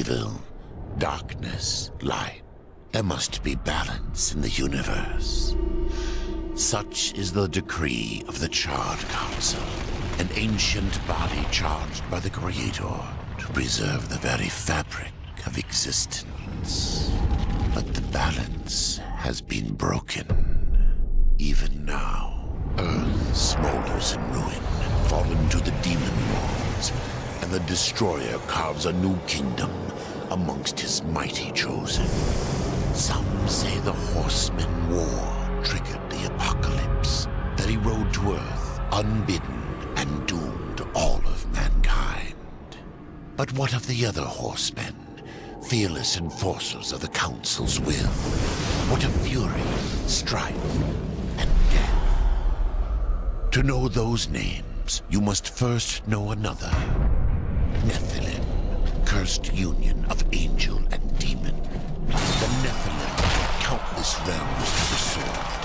evil, darkness, light. There must be balance in the universe. Such is the decree of the Charred Council, an ancient body charged by the Creator to preserve the very fabric of existence. But the balance has been broken. Even now, Earth smolders in ruin, fallen to the demon lords, and the Destroyer carves a new kingdom amongst his mighty chosen. Some say the Horseman War triggered the apocalypse, that he rode to Earth unbidden and doomed all of mankind. But what of the other horsemen, fearless enforcers of the Council's will? What of fury, strife, and death? To know those names, you must first know another. Nephilim, cursed union of angel and demon. The Nephilim brought countless realms to the sword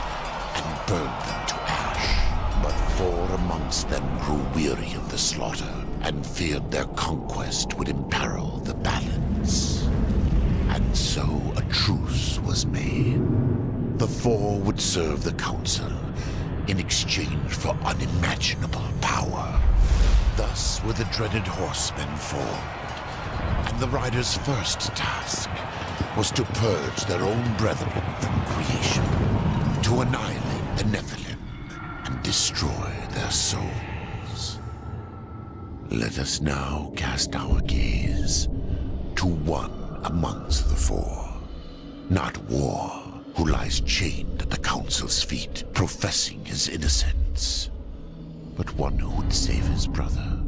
and burned them to ash. But 4 amongst them grew weary of the slaughter and feared their conquest would imperil the balance. And so a truce was made. The 4 would serve the Council in exchange for unimaginable power. Thus were the dreaded Horsemen formed, and the Riders' first task was to purge their own brethren from creation, to annihilate the Nephilim and destroy their souls. Let us now cast our gaze to one amongst the 4, not War, who lies chained at the Council's feet, professing his innocence, but one who would save his brother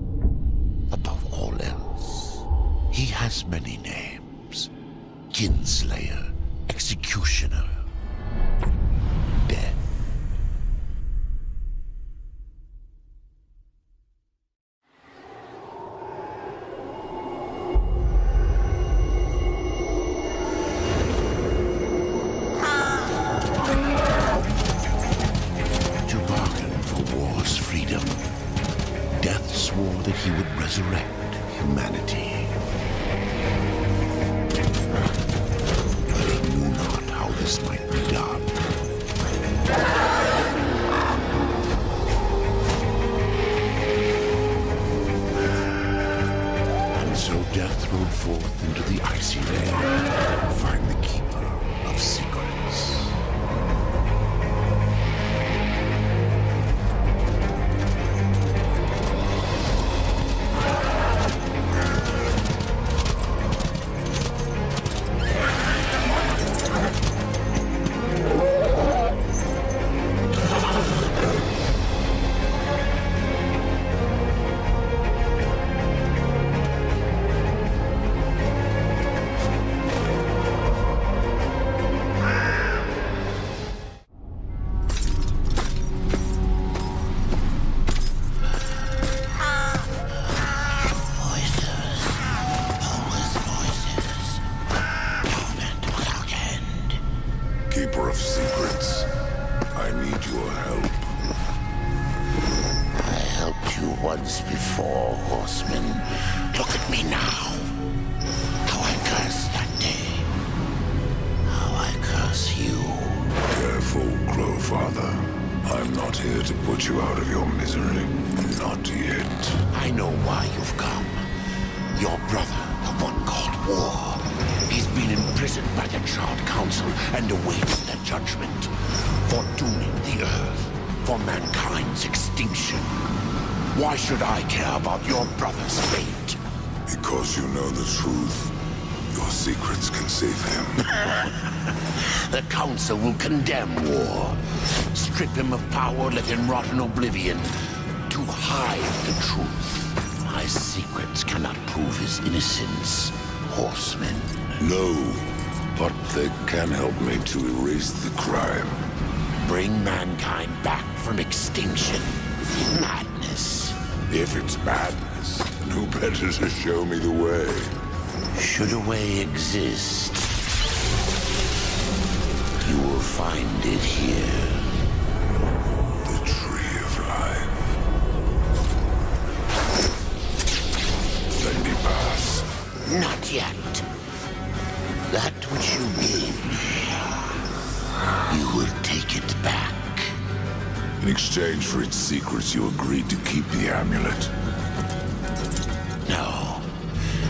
above all else. He has many names: Kinslayer, Executioner, Death. To bargain for war's freedom, Death swore that he would resurrect humanity. But he knew not how this might be done. And so Death rode forth into the icy lair to find the Keeper of Secrets. Keeper of Secrets, I need your help. I helped you once before, Horseman. Look at me now. How I cursed that day. How I curse you. Careful, Crowfather. I'm not here to put you out of your misery. Not yet. I know why you've come. Your brother, the one called War. He's been imprisoned by the Charred Council and awaits their judgment for dooming the Earth, for mankind's extinction. Why should I care about your brother's fate? Because you know the truth. Your secrets can save him. The Council will condemn War. Strip him of power, let him rot in oblivion. To hide the truth. My secrets cannot prove his innocence, Horseman. No, but they can help me to erase the crime. Bring mankind back from extinction. Madness. If it's madness, then who better to show me the way? Should a way exist, you will find it here. The Tree of Life. Let me pass. Not yet. That which you gave me, you will take it back. In exchange for its secrets, you agreed to keep the amulet. No.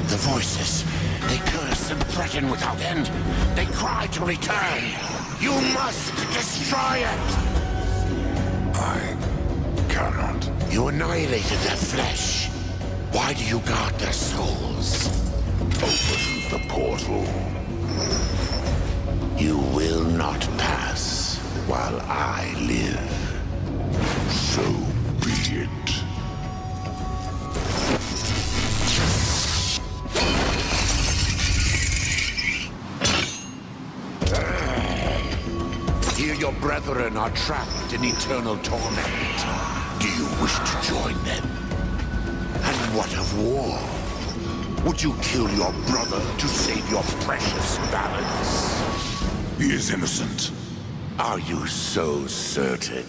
The voices, they curse and threaten without end. They cry to return. You must destroy it! I cannot. You annihilated their flesh. Why do you guard their souls? Open the portal. You will not pass while I live. So be it. Here your brethren are trapped in eternal torment. Do you wish to join them? And what of war? Would you kill your brother to save your precious balance? He is innocent. Are you so certain?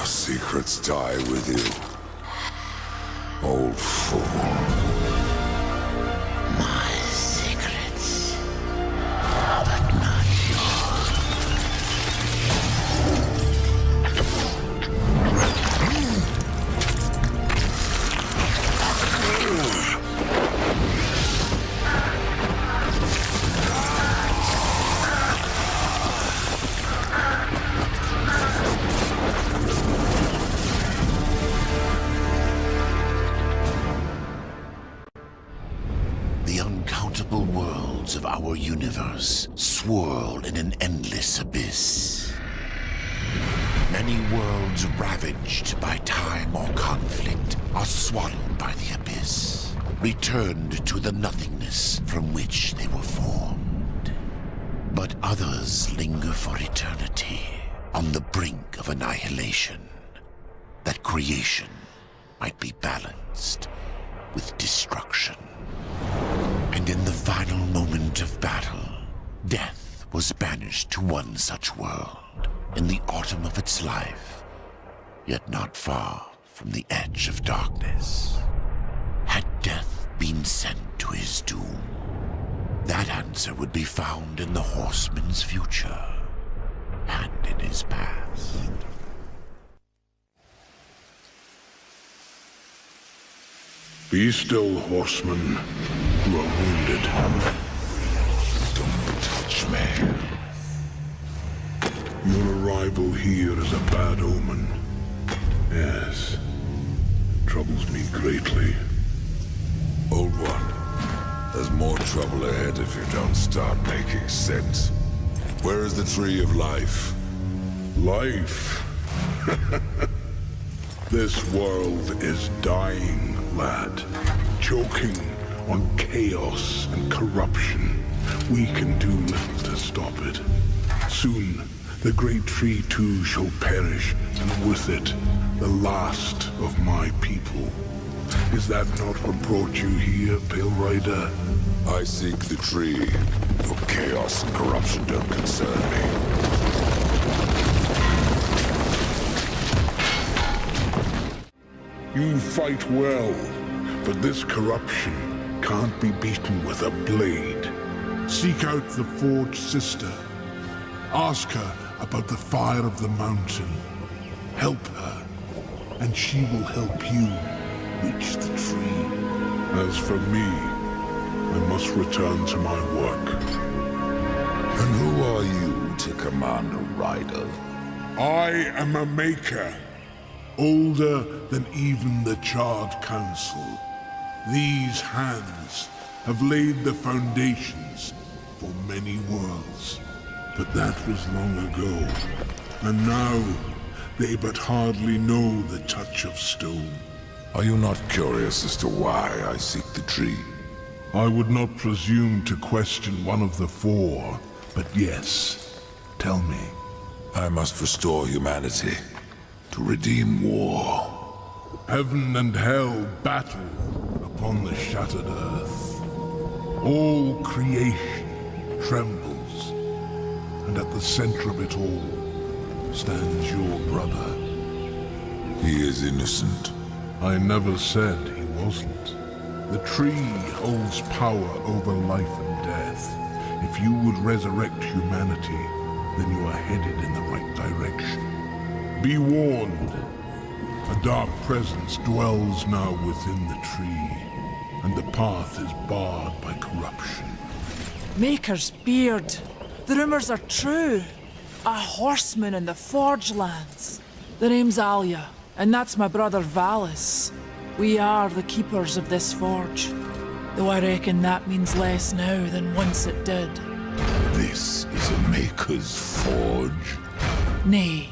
Secrets die with you, old fool. My secrets, but not yours. The uncountable worlds of our universe swirl in an endless abyss. Many worlds ravaged by time or conflict are swallowed by the abyss, returned to the nothingness from which they were formed. But others linger for eternity on the brink of annihilation, that creation might be balanced with destruction. And in the final moment of battle, death was banished to one such world in the autumn of its life, yet not far from the edge of darkness. Had death been sent to his doom? That answer would be found in the horseman's future and in his past. Be still, horseman. You are wounded. Don't touch me. Your arrival here is a bad omen. Yes. Troubles me greatly. Old one, there's more trouble ahead if you don't start making sense. Where is the Tree of Life? Life. This world is dying, lad. Choking on chaos and corruption. We can do little to stop it. Soon, the great tree too shall perish, and with it, the last of my people. Is that not what brought you here, Pale Rider? I seek the tree. Your chaos and corruption don't concern me. You fight well, but this corruption can't be beaten with a blade. Seek out the Forged Sister. Ask her about the fire of the mountain. Help her, and she will help you reach the tree. As for me, I must return to my work. And who are you to command a rider? I am a maker, older than even the Charred Council. These hands have laid the foundations for many worlds. But that was long ago, and now they but hardly know the touch of stone. Are you not curious as to why I seek the tree? I would not presume to question one of the four, but yes, tell me. I must restore humanity, to redeem war. Heaven and hell battle upon the shattered earth. All creation trembles, and at the center of it all stands your brother. He is innocent. I never said he wasn't. The tree holds power over life and death. If you would resurrect humanity, then you are headed in the right direction. Be warned. A dark presence dwells now within the tree, and the path is barred by corruption. Maker's beard. The rumors are true. A horseman in the Forge lands. The name's Alia, and that's my brother Valis. We are the keepers of this forge. Though I reckon that means less now than once it did. This is a Maker's Forge? Nay,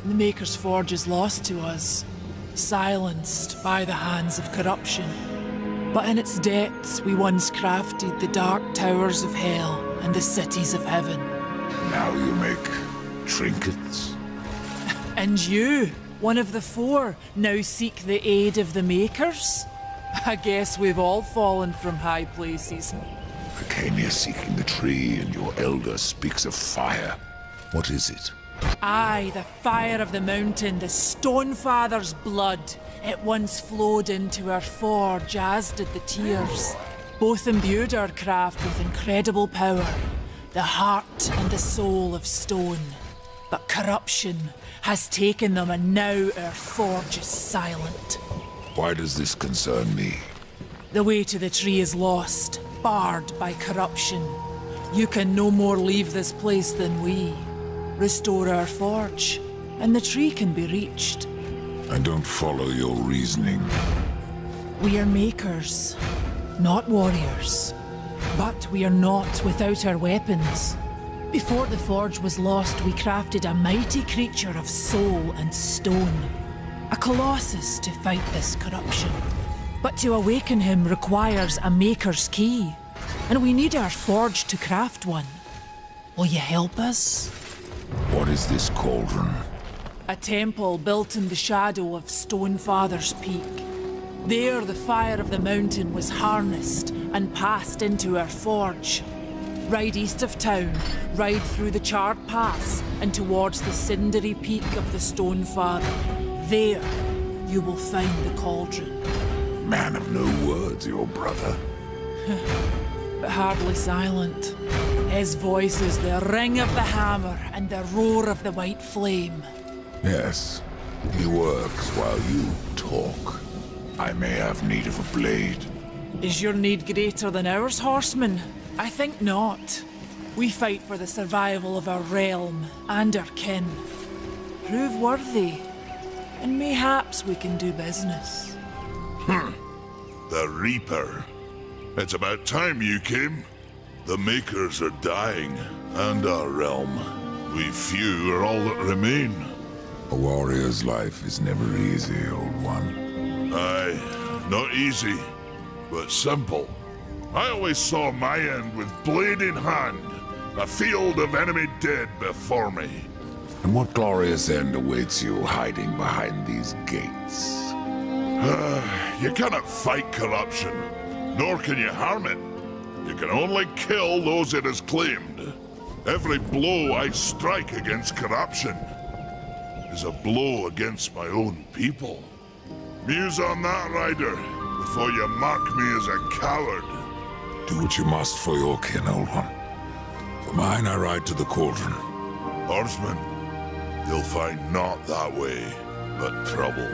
the Maker's Forge is lost to us, silenced by the hands of corruption. But in its depths we once crafted the dark towers of hell and the cities of heaven. Now you make trinkets? And you, one of the four, now seek the aid of the Makers? I guess we've all fallen from high places. I came here seeking the tree, and your elder speaks of fire. What is it? Aye, the fire of the mountain, the Stonefather's blood. It once flowed into our forge, as did the tears. Both imbued our craft with incredible power, the heart and the soul of stone. But corruption has taken them, and now our forge is silent. Why does this concern me? The way to the tree is lost, barred by corruption. You can no more leave this place than we. Restore our forge, and the tree can be reached. I don't follow your reasoning. We are makers, not warriors. But we are not without our weapons. Before the forge was lost, we crafted a mighty creature of soul and stone. A colossus to fight this corruption. But to awaken him requires a maker's key. And we need our forge to craft one. Will you help us? What is this cauldron? A temple built in the shadow of Stonefather's Peak. There the fire of the mountain was harnessed and passed into our forge. Ride east of town, ride through the Charred Pass and towards the cindery peak of the Stonefather. There, you will find the cauldron. Man of no words, your brother. But hardly silent. His voice is the ring of the hammer and the roar of the white flame. Yes, he works while you talk. I may have need of a blade. Is your need greater than ours, horseman? I think not. We fight for the survival of our realm and our kin. Prove worthy, and mayhaps we can do business. The Reaper. It's about time you came. The Makers are dying, and our realm. We few are all that remain. A warrior's life is never easy, old one. Aye, not easy, but simple. I always saw my end with blade in hand, a field of enemy dead before me. And what glorious end awaits you hiding behind these gates? You cannot fight corruption, nor can you harm it. You can only kill those it has claimed. Every blow I strike against corruption is a blow against my own people. Muse on that, Ryder, before you mark me as a coward. Do what you must for your kin, old one. For mine, I ride to the cauldron. Horseman, you'll find not that way, but trouble.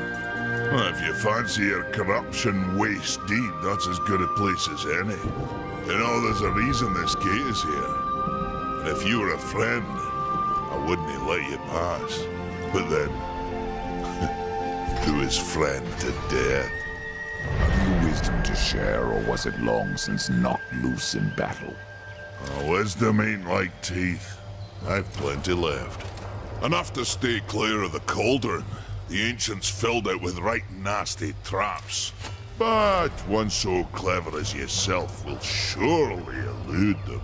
If you fancy your corruption waist deep, that's as good a place as any. You know, there's a reason this gate is here. And if you were a friend, I wouldn't let you pass. But then, who is friend to death? Have you wisdom to share, or was it long since knocked loose in battle? Wisdom ain't like teeth. I've plenty left. Enough to stay clear of the cauldron. The ancients filled it with right nasty traps. But one so clever as yourself will surely elude them.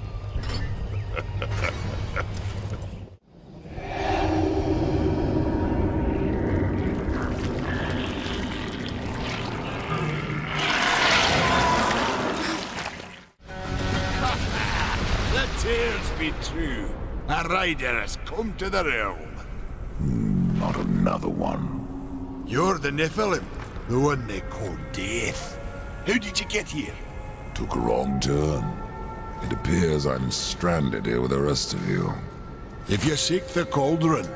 The tales be true. A rider has come to the realm. Not another one. You're the Nephilim, the one they call Death. How did you get here? Took a wrong turn. It appears I'm stranded here with the rest of you. If you seek the cauldron,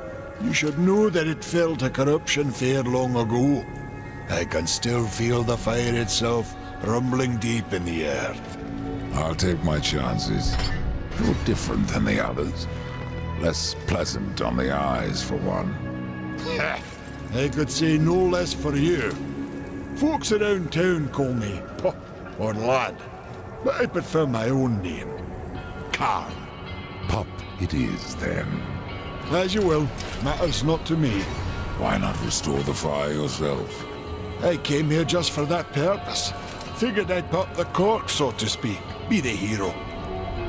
you should know that it fell to corruption fair long ago. I can still feel the fire itself rumbling deep in the earth. I'll take my chances. You're different than the others. Less pleasant on the eyes, for one. I could say no less for you. Folks around town call me Pup or Lad, but I prefer my own name. Karn. Pup it is, then. As you will. Matters not to me. Why not restore the fire yourself? I came here just for that purpose. Figured I'd pop the cork, so to speak. Be the hero.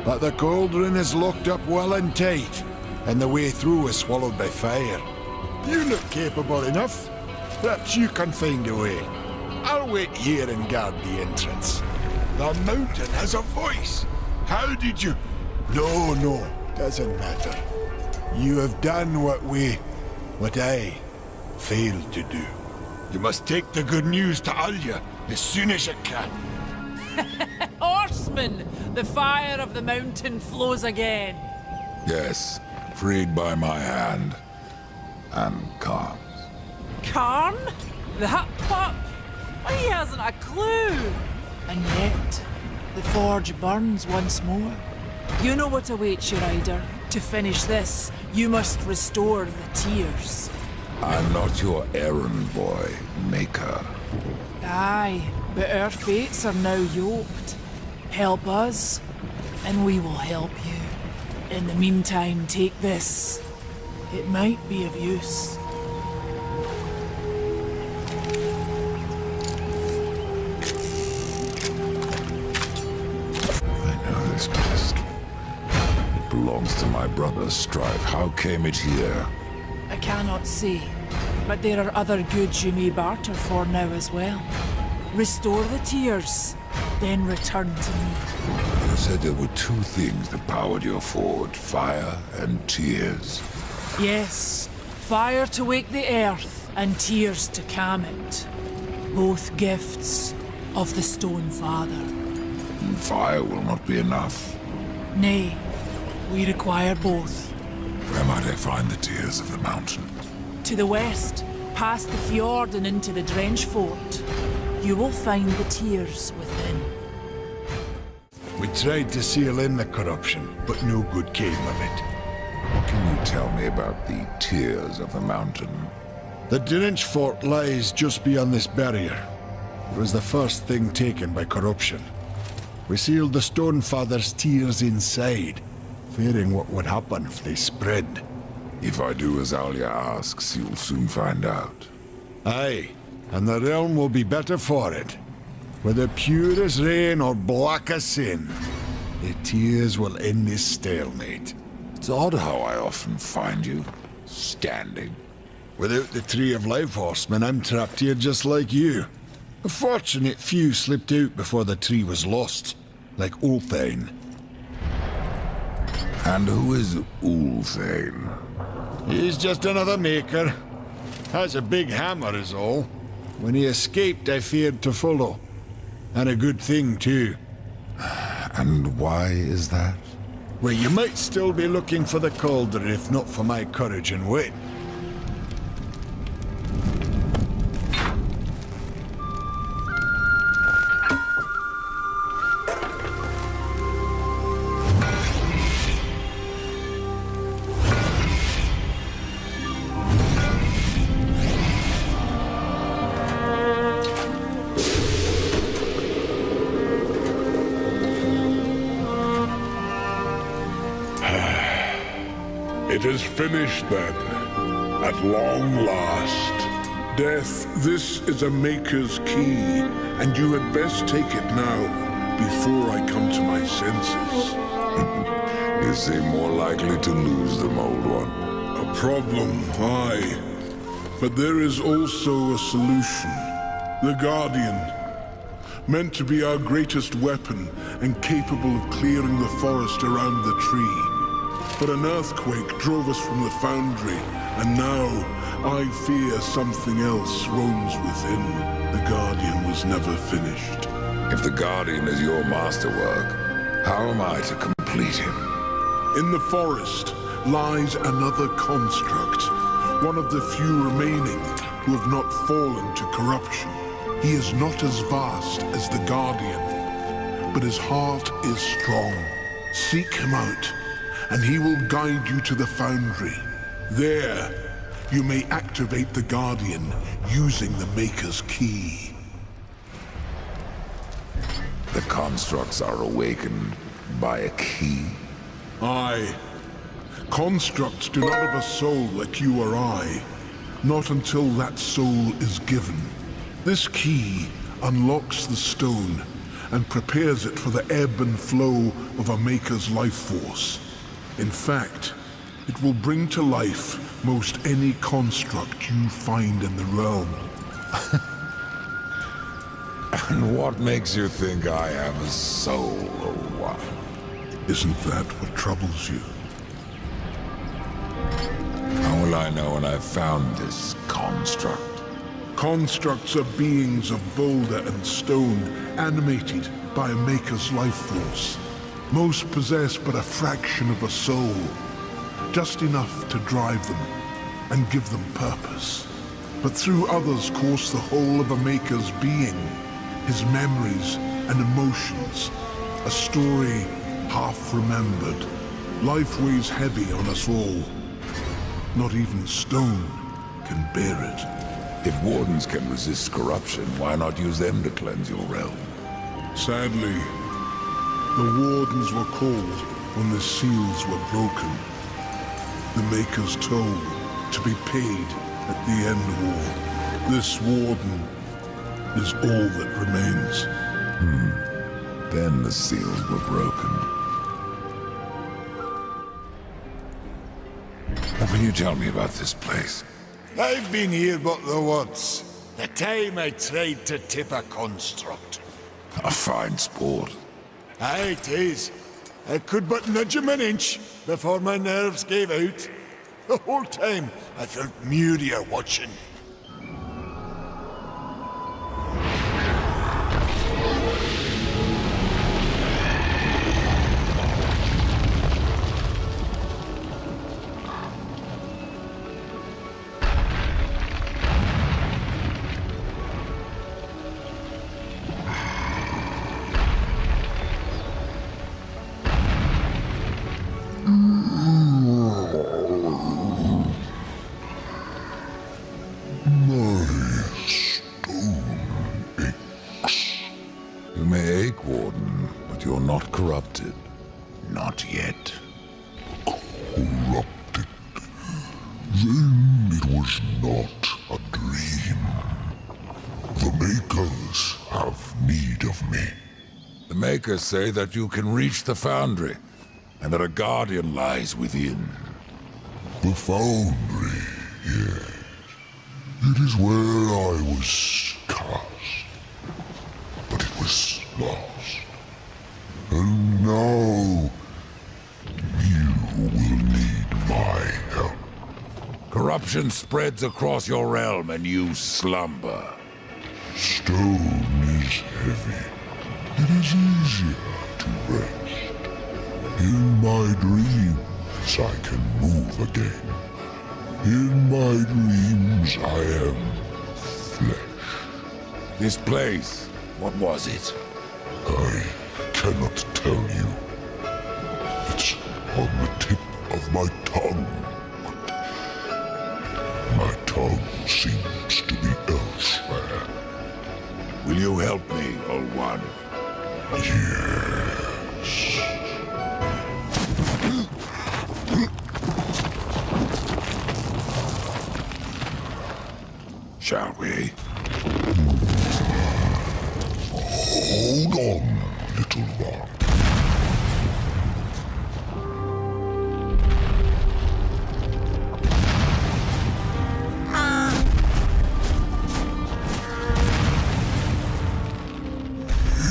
But the cauldron is locked up well and tight, and the way through is swallowed by fire. You look capable enough. Perhaps you can find a way. I'll wait here and guard the entrance. The mountain has a voice. How did you... No, doesn't matter. You have done what I failed to do. You must take the good news to Alya as soon as you can. Horseman, the fire of the mountain flows again. Yes, freed by my hand. And Karn's. Karn? That pup? He hasn't a clue. And yet, the forge burns once more. You know what awaits you, Ryder. To finish this, you must restore the tears. I'm not your errand boy, Maker. Aye, but our fates are now yoked. Help us, and we will help you. In the meantime, take this. It might be of use. I know this pistol. It belongs to my brother Strife. How came it here? I cannot say, but there are other goods you may barter for now as well. Restore the tears, then return to me. You said there were two things that powered your forge, fire and tears. Yes, fire to wake the earth, and tears to calm it. Both gifts of the Stone Father. And fire will not be enough. Nay, we require both. Where might I find the tears of the mountain? To the west, past the fjord and into the Drench Fort, you will find the tears within. We tried to seal in the corruption, but no good came of it. What can you tell me about the tears of the mountain? The Drench Fort lies just beyond this barrier. It was the first thing taken by corruption. We sealed the Stone Father's tears inside, fearing what would happen if they spread. If I do as Alya asks, you'll soon find out. Aye, and the realm will be better for it. Whether pure as rain or black as sin, the tears will end this stalemate. It's odd how I often find you standing. Without the Tree of Life, Horseman, I'm trapped here just like you. A fortunate few slipped out before the tree was lost, like Ulthane. And who is Ulthane? He's just another maker. Has a big hammer is all. When he escaped, I feared to follow. And a good thing, too. And why is that? Well, you might still be looking for the cauldron if not for my courage and wit. It is finished then, at long last. Death, this is a Maker's key, and you had best take it now, before I come to my senses. You seem more likely to lose them, old one. A problem, aye. But there is also a solution. The Guardian. Meant to be our greatest weapon, and capable of clearing the forest around the tree. But an earthquake drove us from the foundry, and now I fear something else roams within. The Guardian was never finished. If the Guardian is your masterwork, how am I to complete him? In the forest lies another construct, one of the few remaining who have not fallen to corruption. He is not as vast as the Guardian, but his heart is strong. Seek him out, and he will guide you to the foundry. There, you may activate the Guardian using the Maker's key. The constructs are awakened by a key? Aye. Constructs do not have a soul like you or I. Not until that soul is given. This key unlocks the stone and prepares it for the ebb and flow of a Maker's life force. In fact, it will bring to life most any construct you find in the realm. And what makes you think I have a soul, old one? Isn't that what troubles you? How will I know when I've found this construct? Constructs are beings of boulder and stone, animated by a Maker's life force. Most possess but a fraction of a soul, just enough to drive them and give them purpose. But through others course the whole of a Maker's being, his memories and emotions, a story half remembered. Life weighs heavy on us all. Not even stone can bear it. If wardens can resist corruption, why not use them to cleanse your realm? Sadly, the wardens were called when the seals were broken. The Maker's toll to be paid at the end war. This warden is all that remains. Then the seals were broken. What can you tell me about this place? I've been here but the once. The time I tried to tip a construct. A fine sport. Aye, it is. I could but nudge him an inch before my nerves gave out. The whole time I felt Muria watching. You may ache, Warden, but you're not corrupted. Not yet. Corrupted. Then it was not a dream. The Makers have need of me. The Makers say that you can reach the Foundry, and that a Guardian lies within. The Foundry, yes. It is where I was cast. But it was lost. And now, you will need my help. Corruption spreads across your realm, and you slumber. Stone is heavy. It is easier to rest. In my dreams, I can move again. In my dreams, I am flesh. This place, what was it? I cannot tell you. It's on the tip of my tongue. My tongue seems to be elsewhere. Will you help me, Old One? Yes. Shall we? Hold on, little one.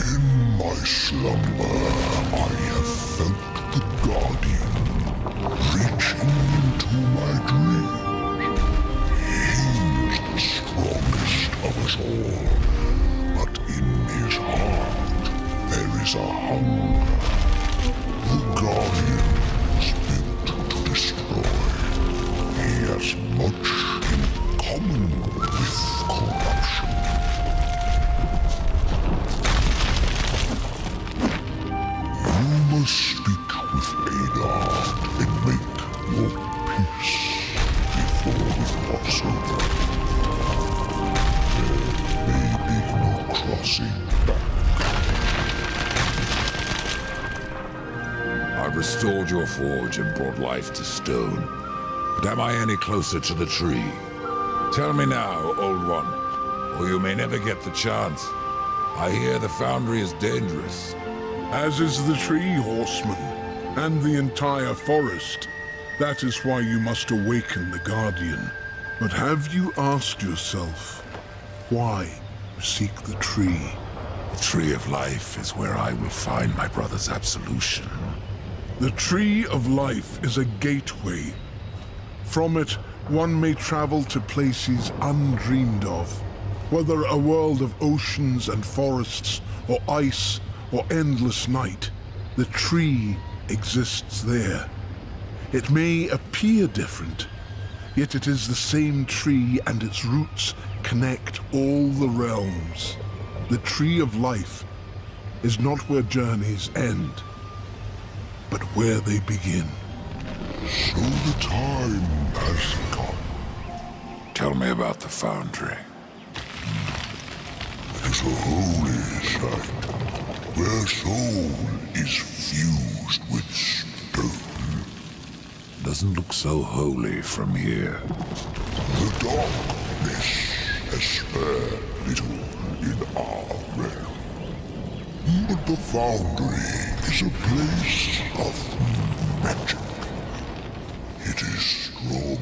In my slumber, I have felt the Guardian reaching into my dreams. He's the strongest of us all, but in his heart there is a hunger. The Guardian was built to destroy. He has much in common with corruption. You must speak with Adar and make your peace before we cross over. There may be no crossing back. I've restored your forge and brought life to stone. But am I any closer to the tree? Tell me now, Old One, or you may never get the chance. I hear the foundry is dangerous. As is the tree, horseman, and the entire forest. That is why you must awaken the Guardian. But have you asked yourself, why you seek the tree? The Tree of Life is where I will find my brother's absolution. The Tree of Life is a gateway. From it, one may travel to places undreamed of. Whether a world of oceans and forests, or ice, or endless night, the tree exists there. It may appear different, yet it is the same tree and its roots connect all the realms. The Tree of Life is not where journeys end, but where they begin. So the time has come. Tell me about the foundry. It is a holy site, where soul is fused with stone. Doesn't look so holy from here. The darkness has spared little in our realm. But the foundry is a place of magic. It is strong,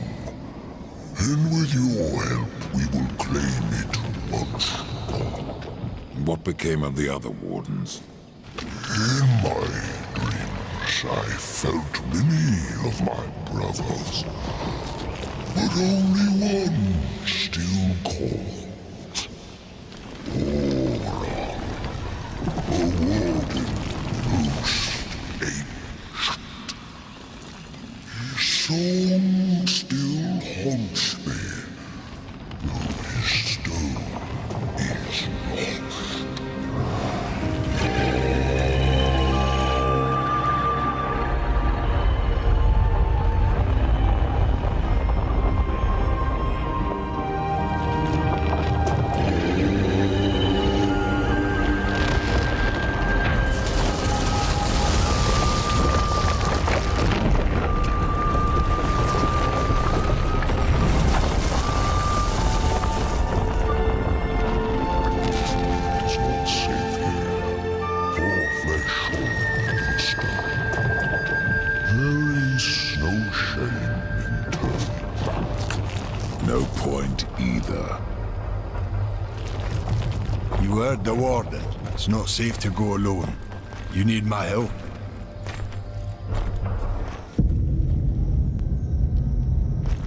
and with your help we will claim it once more. What became of the other wardens? In my dreams, I felt many of my brothers, but only one still called Aura, a warden most ancient. His song still haunts me, though his stone is lost. No point either. You heard the warden. It's not safe to go alone. You need my help.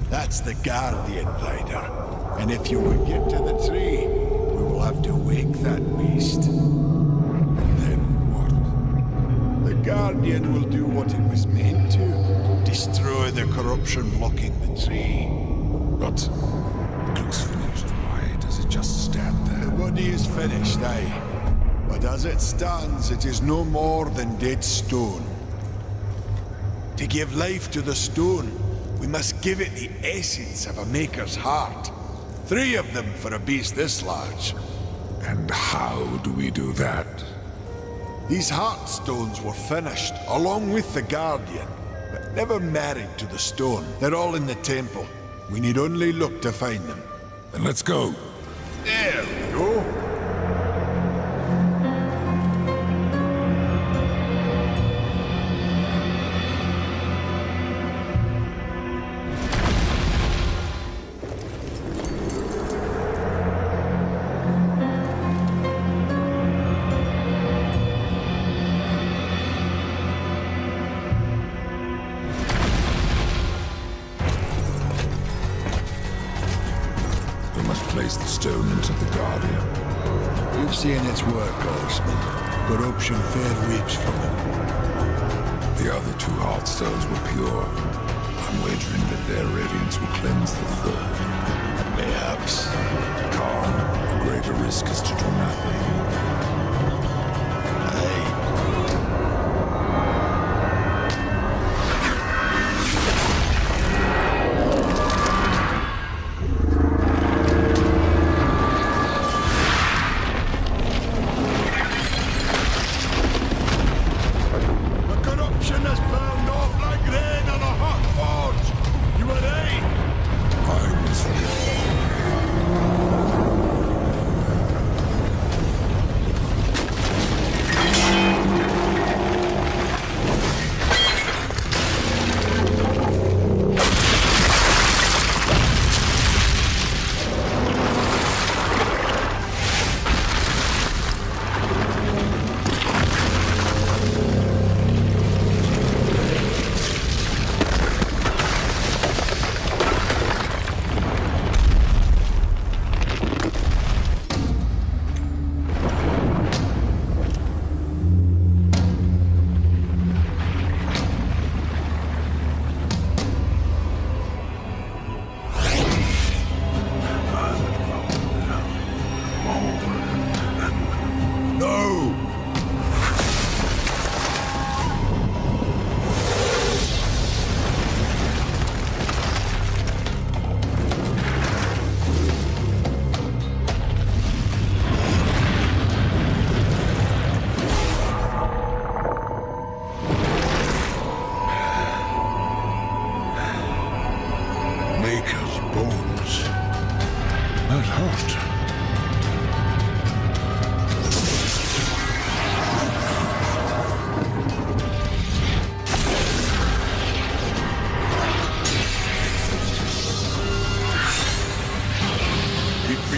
That's the Guardian Rider. And if you would get to the tree, we will have to wake that beast. And then what? The Guardian will do what it was meant to. Destroy the corruption blocking the tree. But it looks finished. Why does it just stand there? The body is finished, aye. But as it stands, it is no more than dead stone. To give life to the stone, we must give it the essence of a maker's heart. 3 of them for a beast this large. And how do we do that? These heart stones were finished, along with the Guardian, but never married to the stone. They're all in the temple. We need only look to find them. Then let's go. There we go. Place the stone into the Guardian. You've seen its work, Horseman. Corruption fair weeps from it. The other 2 Heartstones were pure. I'm wagering that their radiance will cleanse the 3rd. Mayhaps. Khan, the greater risk is to do nothing. Aye.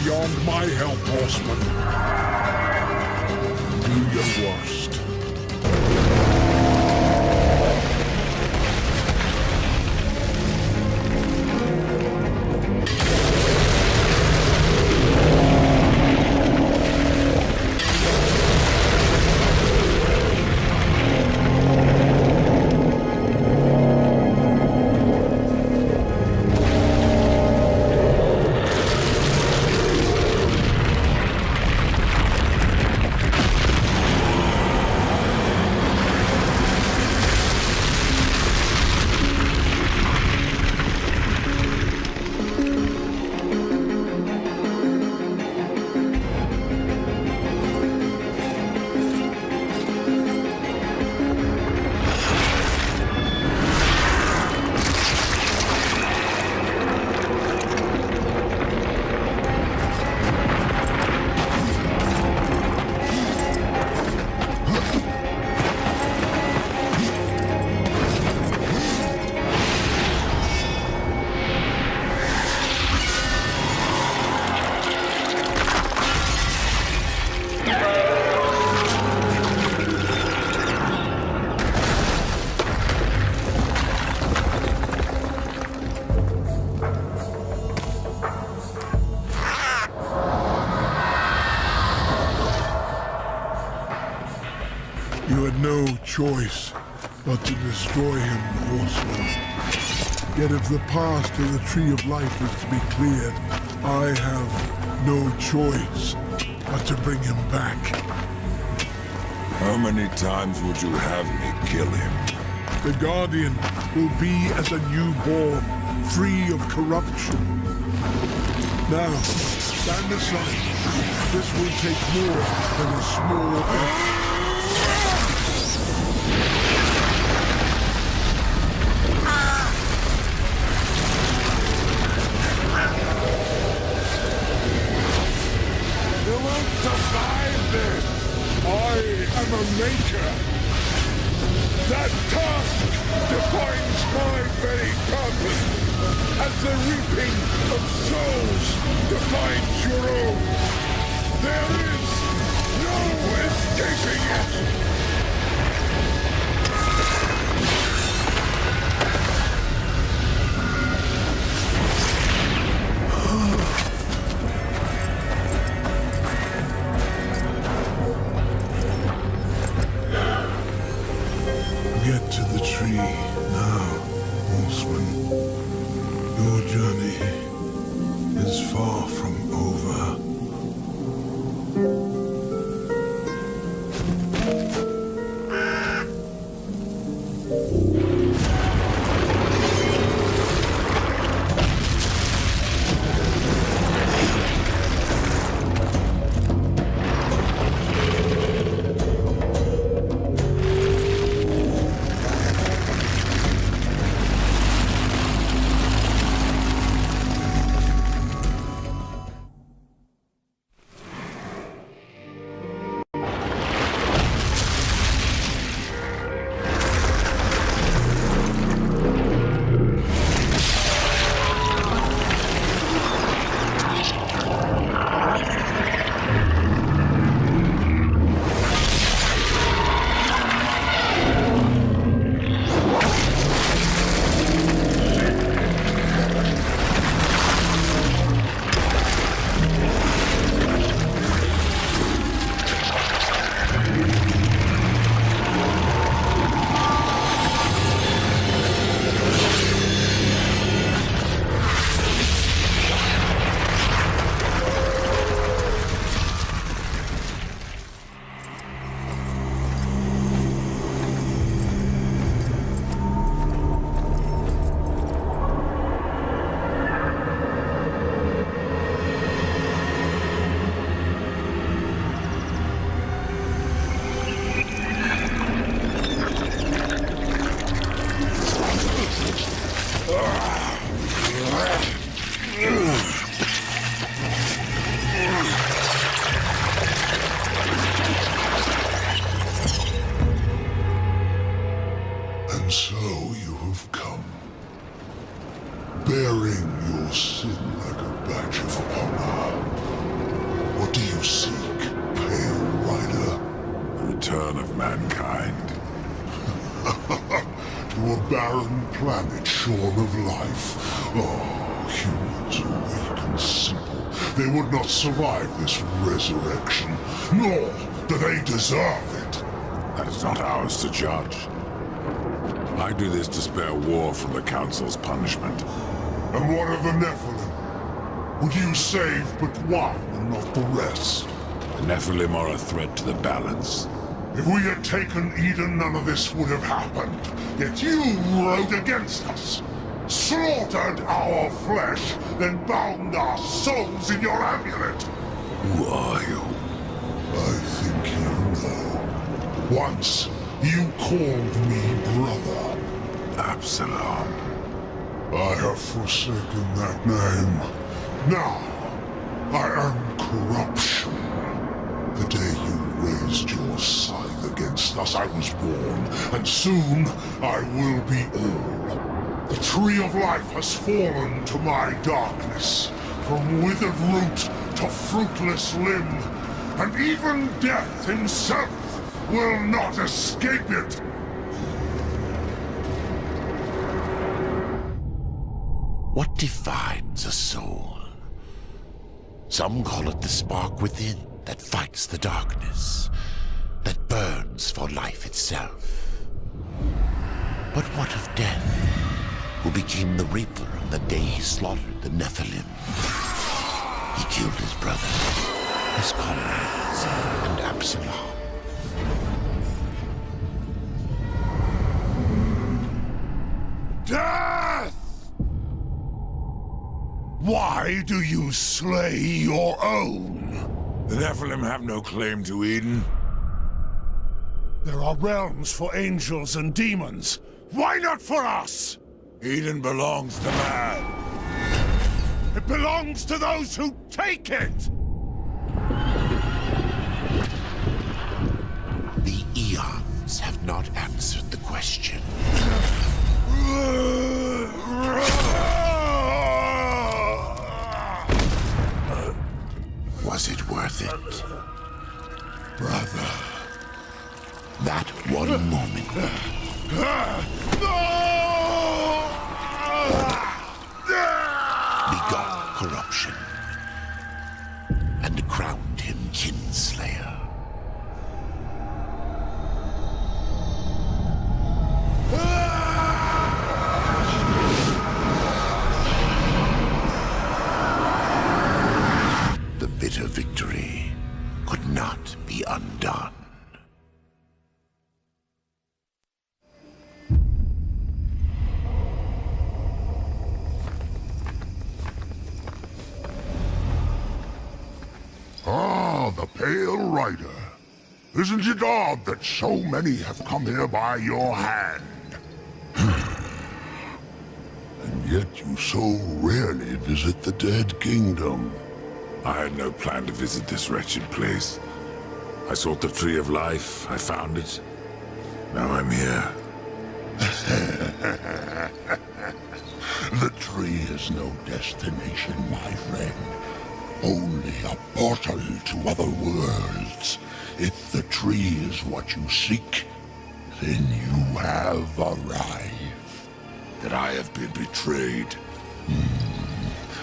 Beyond my help, Horseman. Do your worst. choice but to destroy him, horseman. Yet if the path to the Tree of Life is to be cleared, I have no choice but to bring him back. How many times would you have me kill him? The Guardian will be as a newborn, free of corruption. Now, stand aside. This will take more than a small effort. You won't survive this! I am a maker. That task defines my very purpose, as the reaping of souls defines your own. There is no escaping it! Get to the tree now, horseman. Your journey is far from over. And so you have come, bearing your sin like a badge of honor. What do you seek, Pale Rider? The return of mankind. To a barren planet shorn of life. Oh, humans are weak and simple. They would not survive this resurrection, nor do they deserve it. That is not ours to judge. I do this to spare war from the Council's punishment. And what of the Nephilim? Would you save but one and not the rest? The Nephilim are a threat to the balance. If we had taken Eden, none of this would have happened. Yet you rode against us, slaughtered our flesh, then bound our souls in your amulet. Who are you? I think you know. Once, you called me brother. Absalom. I have forsaken that name. Now, I am corruption. The day you raised your scythe against us, I was born, and soon I will be all. The Tree of Life has fallen to my darkness, from withered root to fruitless limb, and even death himself will not escape it. What defines a soul? Some call it the spark within that fights the darkness, that burns for life itself. But what of Death, who became the Reaper on the day he slaughtered the Nephilim? He killed his brothers, his comrades, and Absalom. Death! Why do you slay your own? The Nephilim have no claim to Eden. There are realms for angels and demons. Why not for us? Eden belongs to man. It belongs to those who take it! The eons have not answered the question. Was it worth it? Brother. That one moment begot corruption and crowned him Kinslayer. The bitter victory could not be undone. Ah, the Pale Rider. Isn't it odd that so many have come here by your hand? And yet you so rarely visit the Dead Kingdom. I had no plan to visit this wretched place. I sought the Tree of Life. I found it. Now I'm here. The tree is no destination, my friend. Only a portal to other worlds. If the tree is what you seek, then you have arrived. That I have been betrayed.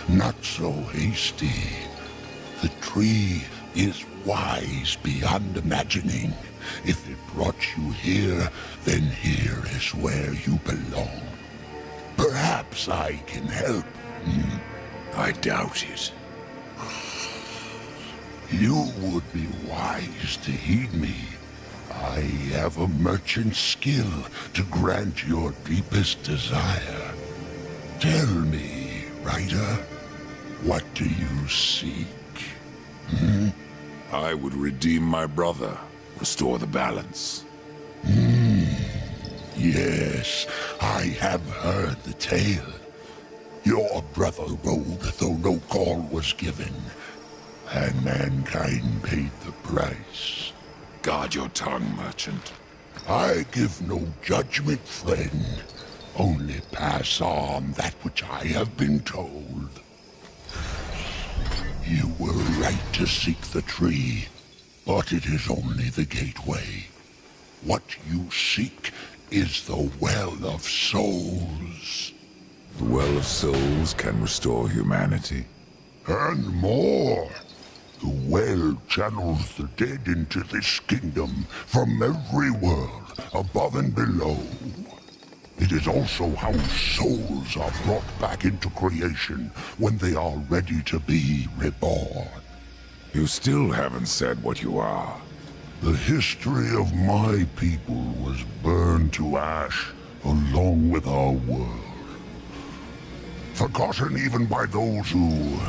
Not so hasty. The tree is wise beyond imagining. If it brought you here, then here is where you belong. Perhaps I can help. I doubt it. You would be wise to heed me. I have a merchant's skill to grant your deepest desire. Tell me, Rider, what do you seek? I would redeem my brother, restore the balance. Yes, I have heard the tale. Your brother rode though no call was given, and mankind paid the price. Guard your tongue, merchant. I give no judgment, friend. Only pass on that which I have been told. You were right to seek the tree, but it is only the gateway. What you seek is the Well of Souls. The Well of Souls can restore humanity. And more. The well channels the dead into this kingdom from every world, above and below. It is also how souls are brought back into creation when they are ready to be reborn. You still haven't said what you are. The history of my people was burned to ash along with our world. Forgotten even by those who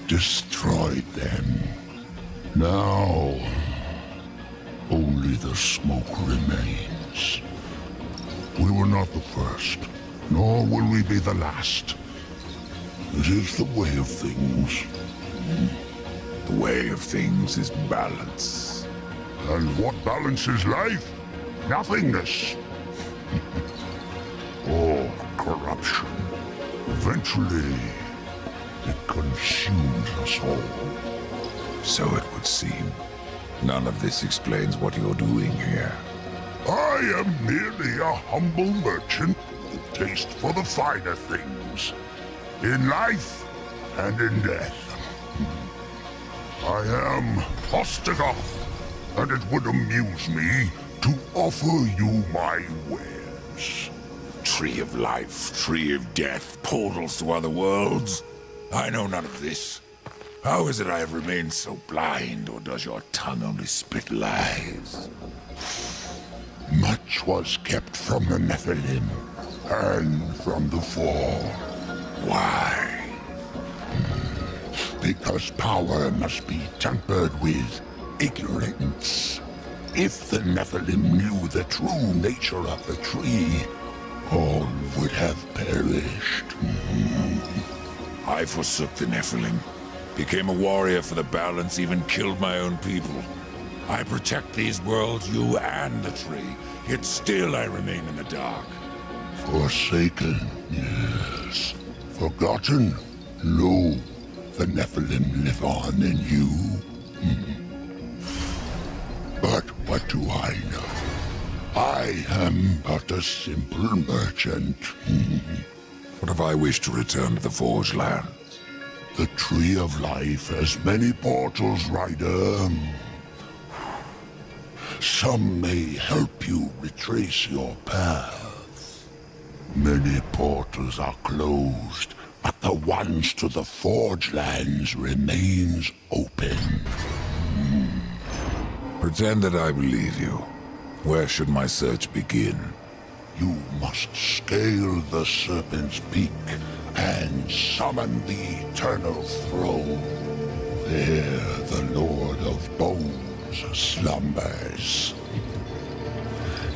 destroyed them. Now, only the smoke remains. We were not the first, nor will we be the last. It is the way of things. The way of things is balance. And what balances life? Nothingness. Or corruption. Eventually, it consumes us all. So it would seem. None of this explains what you're doing here. I am merely a humble merchant with a taste for the finer things. In life and in death. I am Ostagoth, and it would amuse me to offer you my wares. nonsense. Tree of life, tree of death, portals to other worlds. I know none of this. How is it I have remained so blind, or does your tongue only spit lies? Much was kept from the Nephilim and from the Fall. Why? Because power must be tempered with ignorance. If the Nephilim knew the true nature of the tree, all would have perished. I forsook the Nephilim, became a warrior for the balance, even killed my own people. I protect these worlds, you and the tree, yet still I remain in the dark. Forsaken, yes. Forgotten, no. The Nephilim live on in you. But what do I know? I am but a simple merchant. What if I wish to return to the Forge Lands? The Tree of Life has many portals, Ryder. Some may help you retrace your path. Many portals are closed, but the ones to the Forge Lands remains open. Pretend that I believe you. Where should my search begin? You must scale the Serpent's Peak and summon the Eternal Throne. There the Lord of Bones slumbers.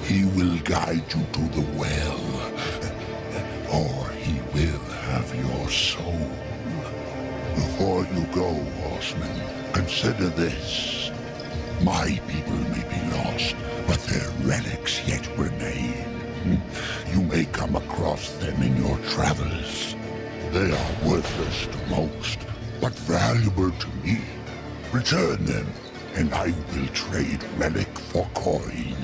He will guide you to the well, or he will have your soul. Before you go, horseman, consider this. My people may be lost, but their relics yet remain. You may come across them in your travels. They are worthless to most, but valuable to me. Return them, and I will trade relic for coin.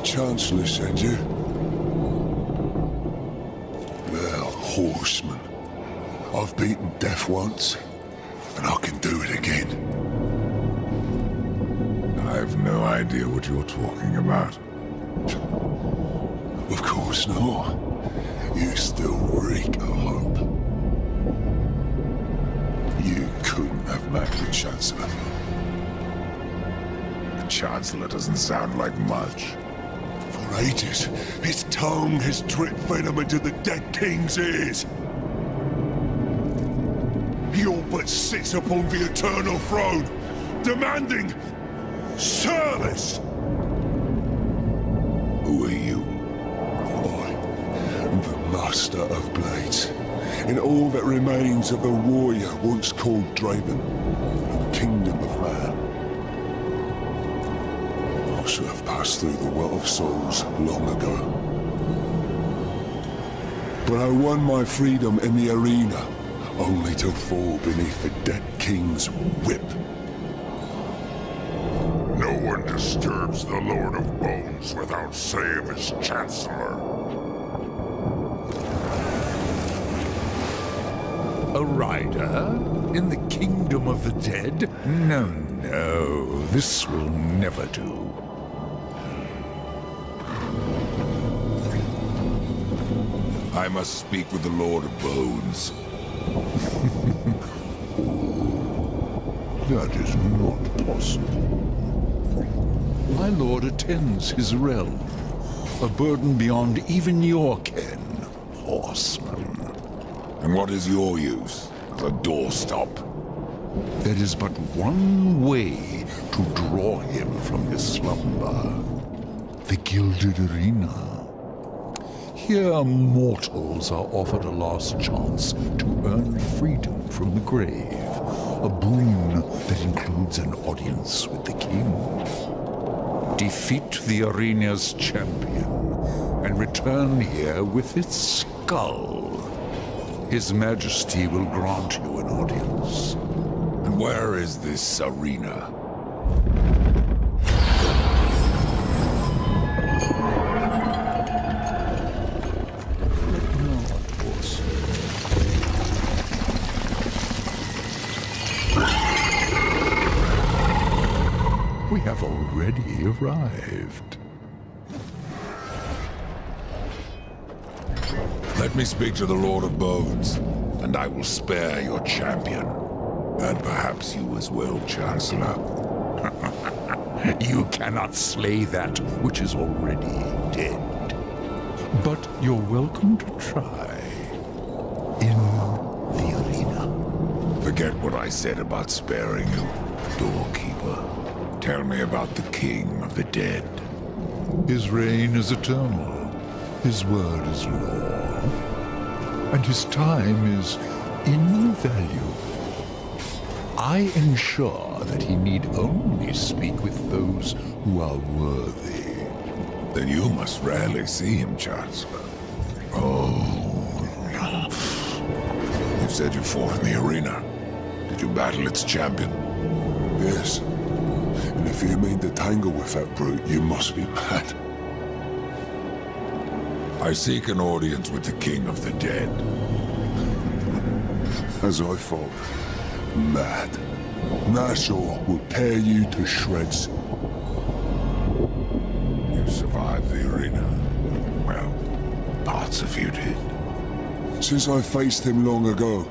Chancellor send you? Well, horseman. I've beaten death once, and I can do it again. I've no idea what you're talking about. Of course not. You still reek of hope. You couldn't have met the Chancellor. The Chancellor doesn't sound like much. For ages, his tongue has dripped venom into the dead king's ears. He but sits upon the eternal throne, demanding service. Who are you? I am the Master of Blades, and all that remains of the warrior once called Draven, the Kingdom of Man. I should have passed through the Well of Souls long ago. But I won my freedom in the arena, only to fall beneath the dead king's whip. No one disturbs the Lord of Bones without save his Chancellor. A rider? In the kingdom of the dead? No, no, this will never do. I must speak with the Lord of Bones. That is not possible. My lord attends his realm, a burden beyond even your ken, horseman. And what is your use as a doorstop? There is but one way to draw him from his slumber. The Gilded Arena. Here mortals are offered a last chance to earn freedom from the grave. A boon that includes an audience with the king. Defeat the arena's champion and return here with its skull. His Majesty will grant you an audience. And where is this arena? We have already arrived. Let me speak to the Lord of Bones, and I will spare your champion. And perhaps you as well, Chancellor. You cannot slay that which is already dead. But you're welcome to try. In the arena. Forget what I said about sparing you, doorkeeper. Tell me about the King of the Dead. His reign is eternal. His word is law. And his time is invaluable. I ensure that he need only speak with those who are worthy. Then you must rarely see him, Chancellor. Oh, no. You said you fought in the arena. Did you battle its champion? Yes. And if you mean to tangle with that brute, you must be mad. I seek an audience with the King of the Dead. As I thought. Mad. Nashor will tear you to shreds. You survived the arena. Well, parts of you did. Since I faced him long ago,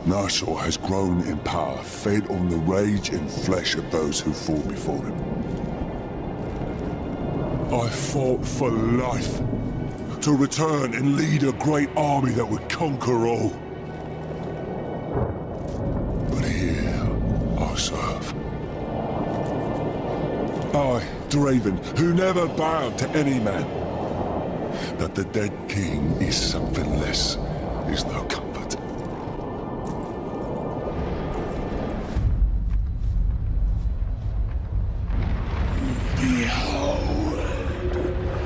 Nashor has grown in power, fed on the rage and flesh of those who fought before him. I fought for life, to return and lead a great army that would conquer all. But here, I serve. I, Draven, who never bowed to any man. That the dead king is something less is no comfort. Behold,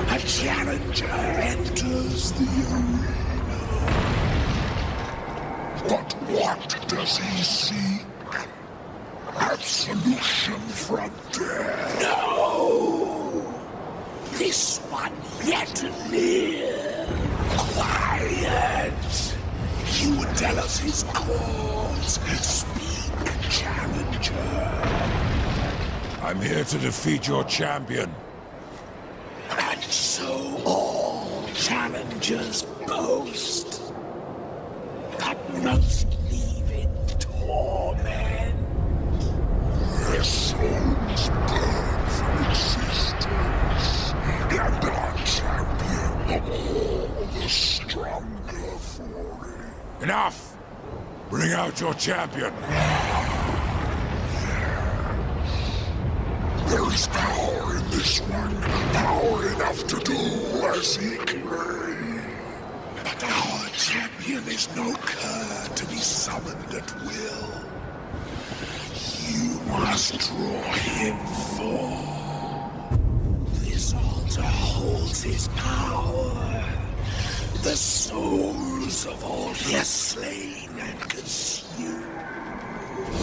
a challenger enters the arena. But what does he seek? Absolution from death. No! This one yet live. Quiet! He would tell us his cause. Speak, challenger. I'm here to defeat your champion. And so all challengers boast, but most leave in torment. Their souls burn from existence, and our champion all the stronger for it. Enough! Bring Bring out your champion. There is power in this one. Power enough to do as he can. But our champion is no cur to be summoned at will. You must draw him forth. This altar holds his power. The souls of all he has slain and consumed.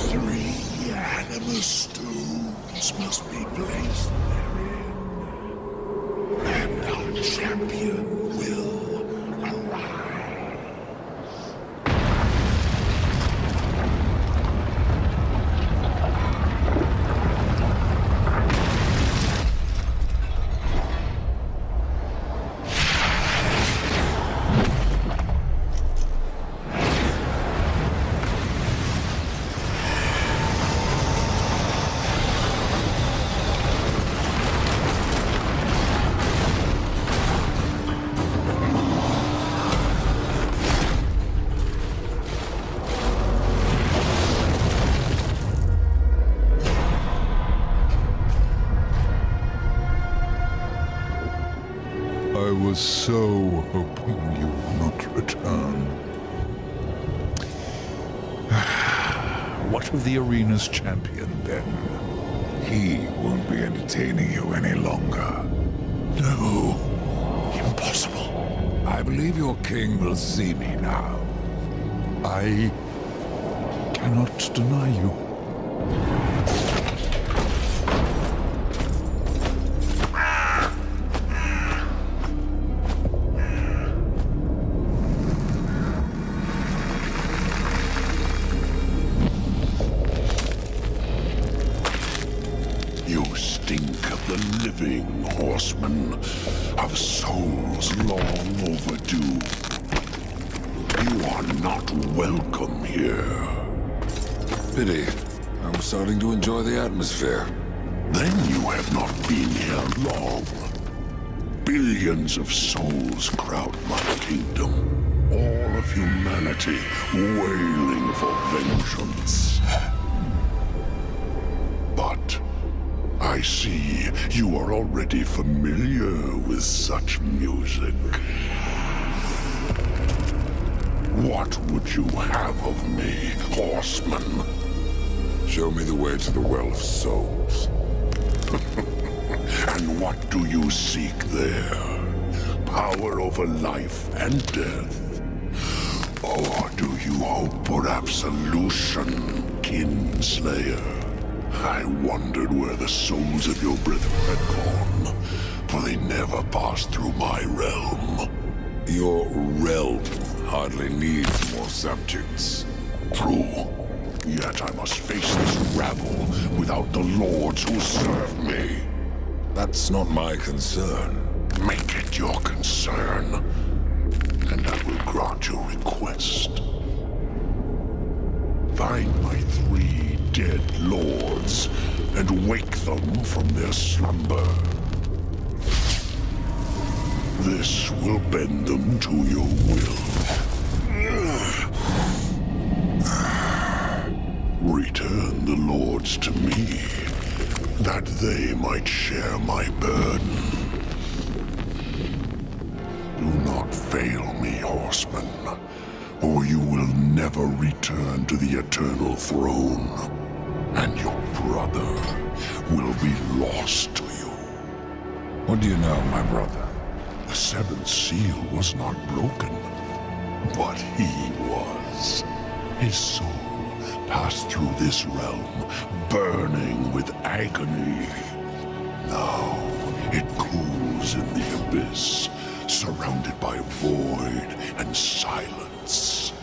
3 animus stones must be placed therein. And our champion will arrive. I was so hoping you would not return. What of the arena's champion, then? He won't be entertaining you any longer. No. Impossible. I believe your king will see me now. I cannot deny you. You stink of the living, horseman, of souls long overdue. You are not welcome here. Pity. I'm starting to enjoy the atmosphere. Then you have not been here long. Billions of souls crowd my kingdom. All of humanity wailing for vengeance. But I see you are already familiar with such music. What would you have of me, horseman? Show me the way to the Well of Souls. And what do you seek there? Power over life and death? Or do you hope for absolution, Kinslayer? I wondered where the souls of your brethren had gone, for they never passed through my realm. Your realm hardly needs more subjects. True. Yet I must face this rabble without the lords who serve me. That's not my concern. Make it your concern, and I will grant your request. Find my 3 dead lords and wake them from their slumber. This will bend them to your will. Return the lords to me, that they might share my burden. Do not fail me, horseman, or you will never return to the Eternal Throne, and your brother will be lost to you. What do you know, my brother? The 7th seal was not broken, but he was. His soul passed through this realm, burning with agony. Now it cools in the abyss, surrounded by void and silence.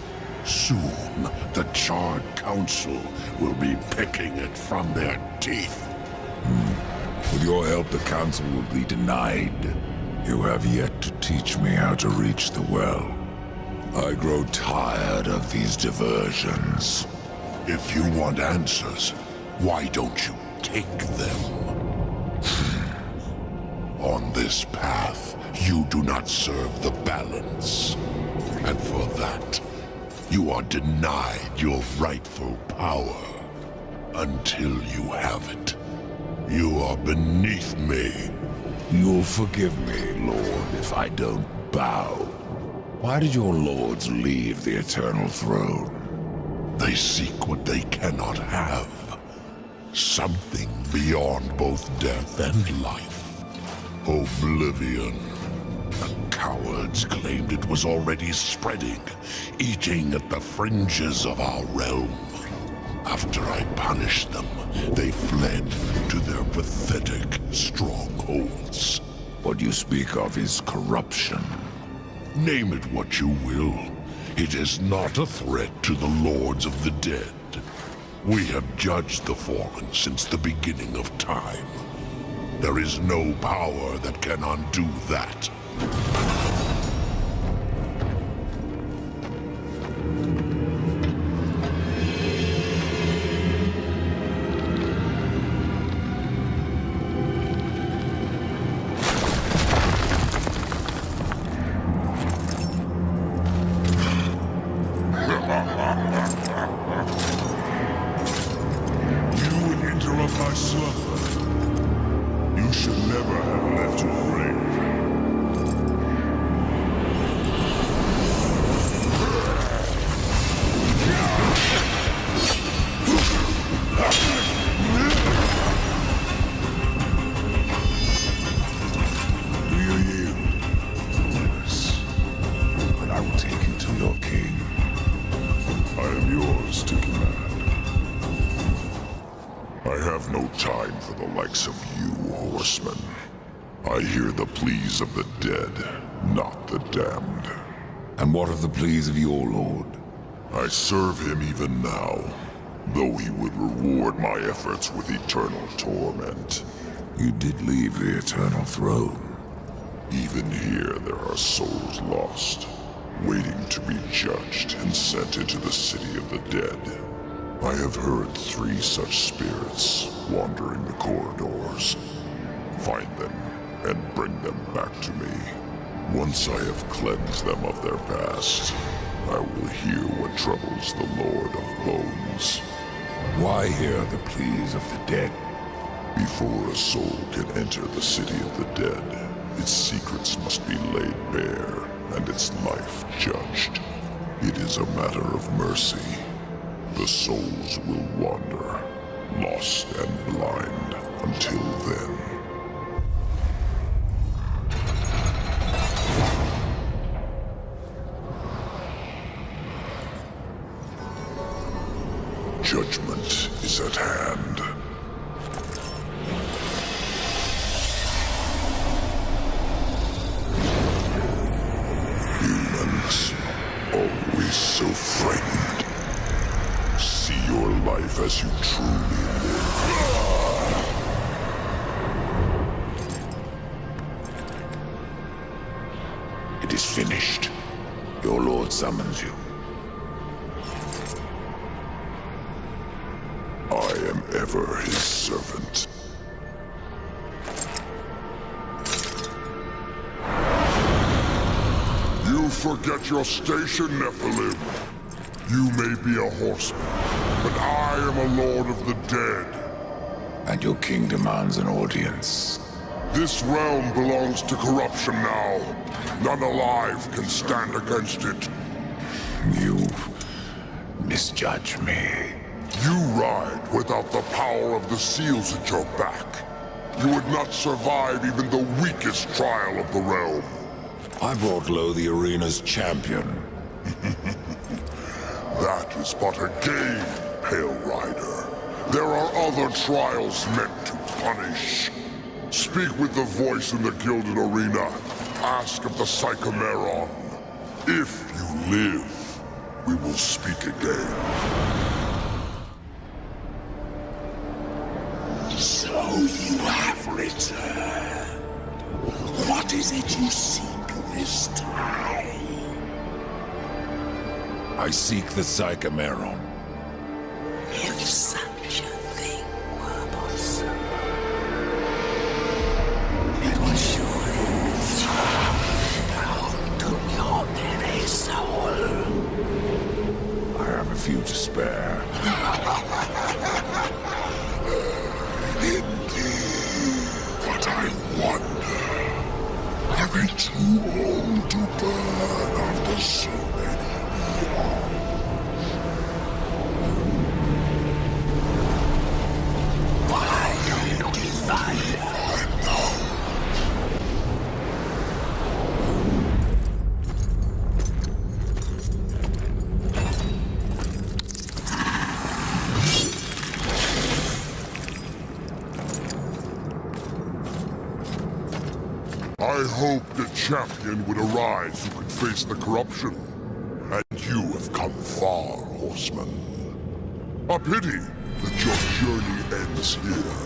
Soon, the Charred Council will be picking it from their teeth. With your help, the council will be denied. You have yet to teach me how to reach the well. I grow tired of these diversions. If you want answers, why don't you take them? On this path, you do not serve the balance. And for that, You are denied your rightful power until you have it. You are beneath me. You'll forgive me, Lord, if I don't bow. Why did your lords leave the Eternal Throne? They seek what they cannot have. Something beyond both death and life. Oblivion. The cowards claimed it was already spreading, eating at the fringes of our realm. After I punished them, they fled to their pathetic strongholds. What you speak of is corruption. Name it what you will. It is not a threat to the Lords of the Dead. We have judged the Fallen since the beginning of time. There is no power that can undo that. Of the dead, not the damned. And what of the pleas of your lord? I serve him even now, though he would reward my efforts with eternal torment. You did leave the Eternal Throne. Even here there are souls lost, waiting to be judged and sent into the city of the dead. I have heard 3 such spirits wandering the corridors. Find them and bring them back to me. Once I have cleansed them of their past, I will hear what troubles the Lord of Bones. Why hear the pleas of the dead? Before a soul can enter the city of the dead, its secrets must be laid bare and its life judged. It is a matter of mercy. The souls will wander, lost and blind, until then. Judgment is at hand. Humans, always so frightened. See your life as you truly live. It is finished. Your lord summons you. I am ever his servant. You forget your station, Nephilim. You may be a horseman, but I am a lord of the dead. And your king demands an audience. This realm belongs to corruption now. None alive can stand against it. You misjudge me. You ride without the power of the seals at your back. You would not survive even the weakest trial of the realm. I brought low the arena's champion. That is but a game, Pale Rider. There are other trials meant to punish. Speak with the voice in the Gilded Arena. Ask of the Psychomeron. If you live, we will speak again. So you have returned. What is it you seek this time? I seek the Psychomeron. If such a thing were possible, it would surely throw down to your very soul. But I wonder, are they too old to burn after so many eons? Why divine now? I hoped a champion would arise who could face the corruption. And you have come far, horseman. A pity that your journey ends here.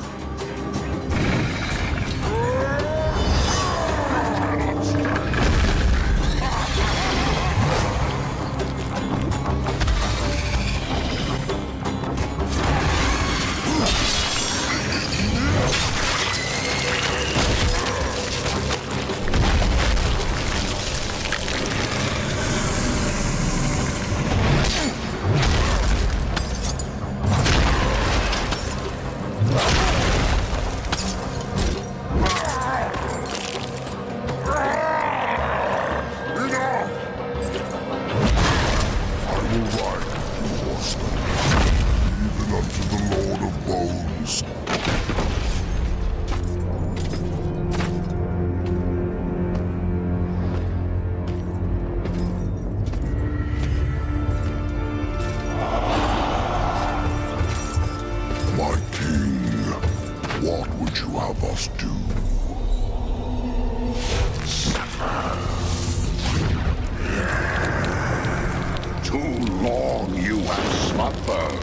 My king, what would you have us do? Too long you have suffered.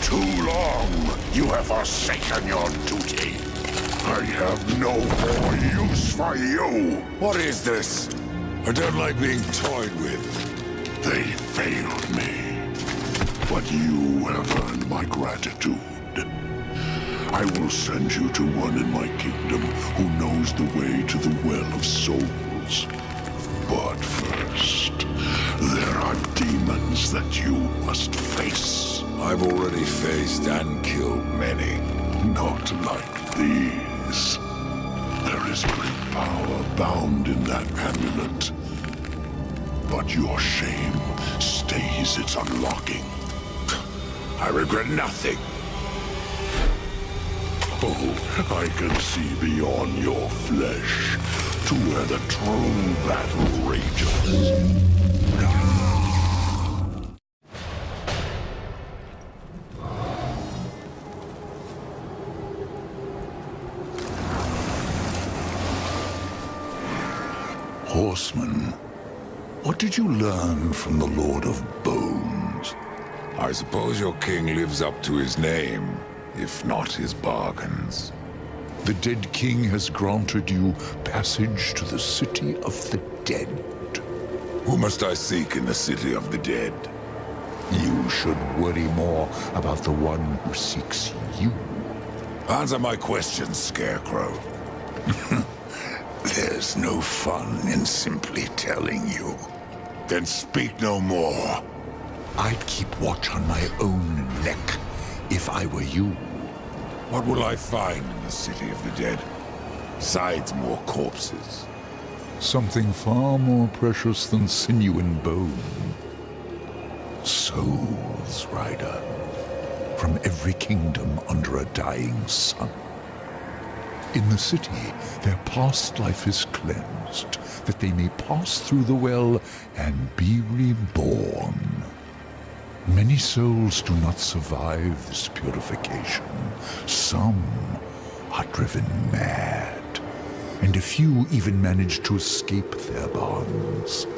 Too long you have forsaken your duty. I have no more use for you. What is this? I don't like being toyed with. They failed me. But you have earned my gratitude. I will send you to one in my kingdom who knows the way to the Well of Souls. But first, there are demons that you must face. I've already faced and killed many. Not like these. There is great power bound in that amulet. But your shame stays its unlocking. I regret nothing. Oh, I can see beyond your flesh to where the true battle rages. Horseman, what did you learn from the Lord of Bones? I suppose your king lives up to his name, if not his bargains. The dead king has granted you passage to the city of the dead. Who must I seek in the city of the dead? You should worry more about the one who seeks you. Answer my question, Scarecrow. There's no fun in simply telling you. Then speak no more. I'd keep watch on my own neck if I were you. What will I find in the city of the dead? Besides more corpses. Something far more precious than sinew and bone. Souls, Rider. From every kingdom under a dying sun. In the city, their past life is cleansed, that they may pass through the well and be reborn. Many souls do not survive this purification. Some are driven mad, and a few even manage to escape their bonds.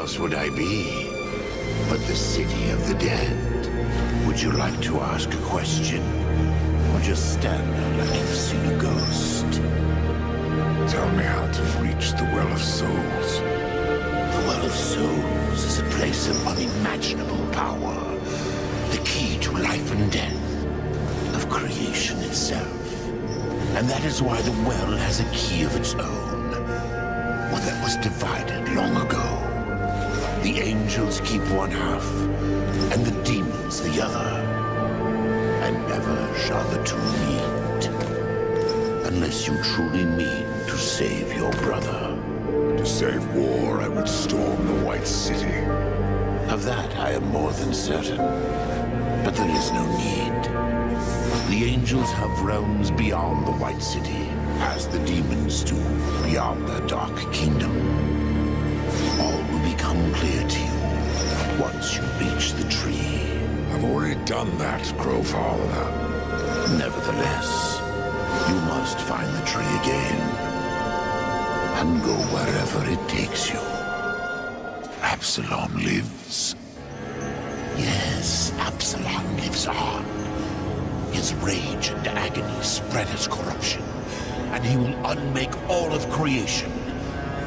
else would I be but the city of the dead? Would you like to ask a question? Or just stand there like you've seen a ghost? Tell me how to reach the Well of Souls. The Well of Souls is a place of unimaginable power. The key to life and death, of creation itself. And that is why the well has a key of its own. One that was divided long ago. The angels keep one half, and the demons the other. And never shall the two meet. Unless you truly mean to save your brother. To save war, I would storm the White City. Of that I am more than certain. But there is no need. The angels have realms beyond the White City, as the demons do beyond their dark kingdom. All will become clear to you once you reach the tree. I've already done that, Crowfather. Nevertheless, you must find the tree again, and go wherever it takes you. Absalom lives. Yes, Absalom lives on. His rage and agony spread as corruption, and he will unmake all of creation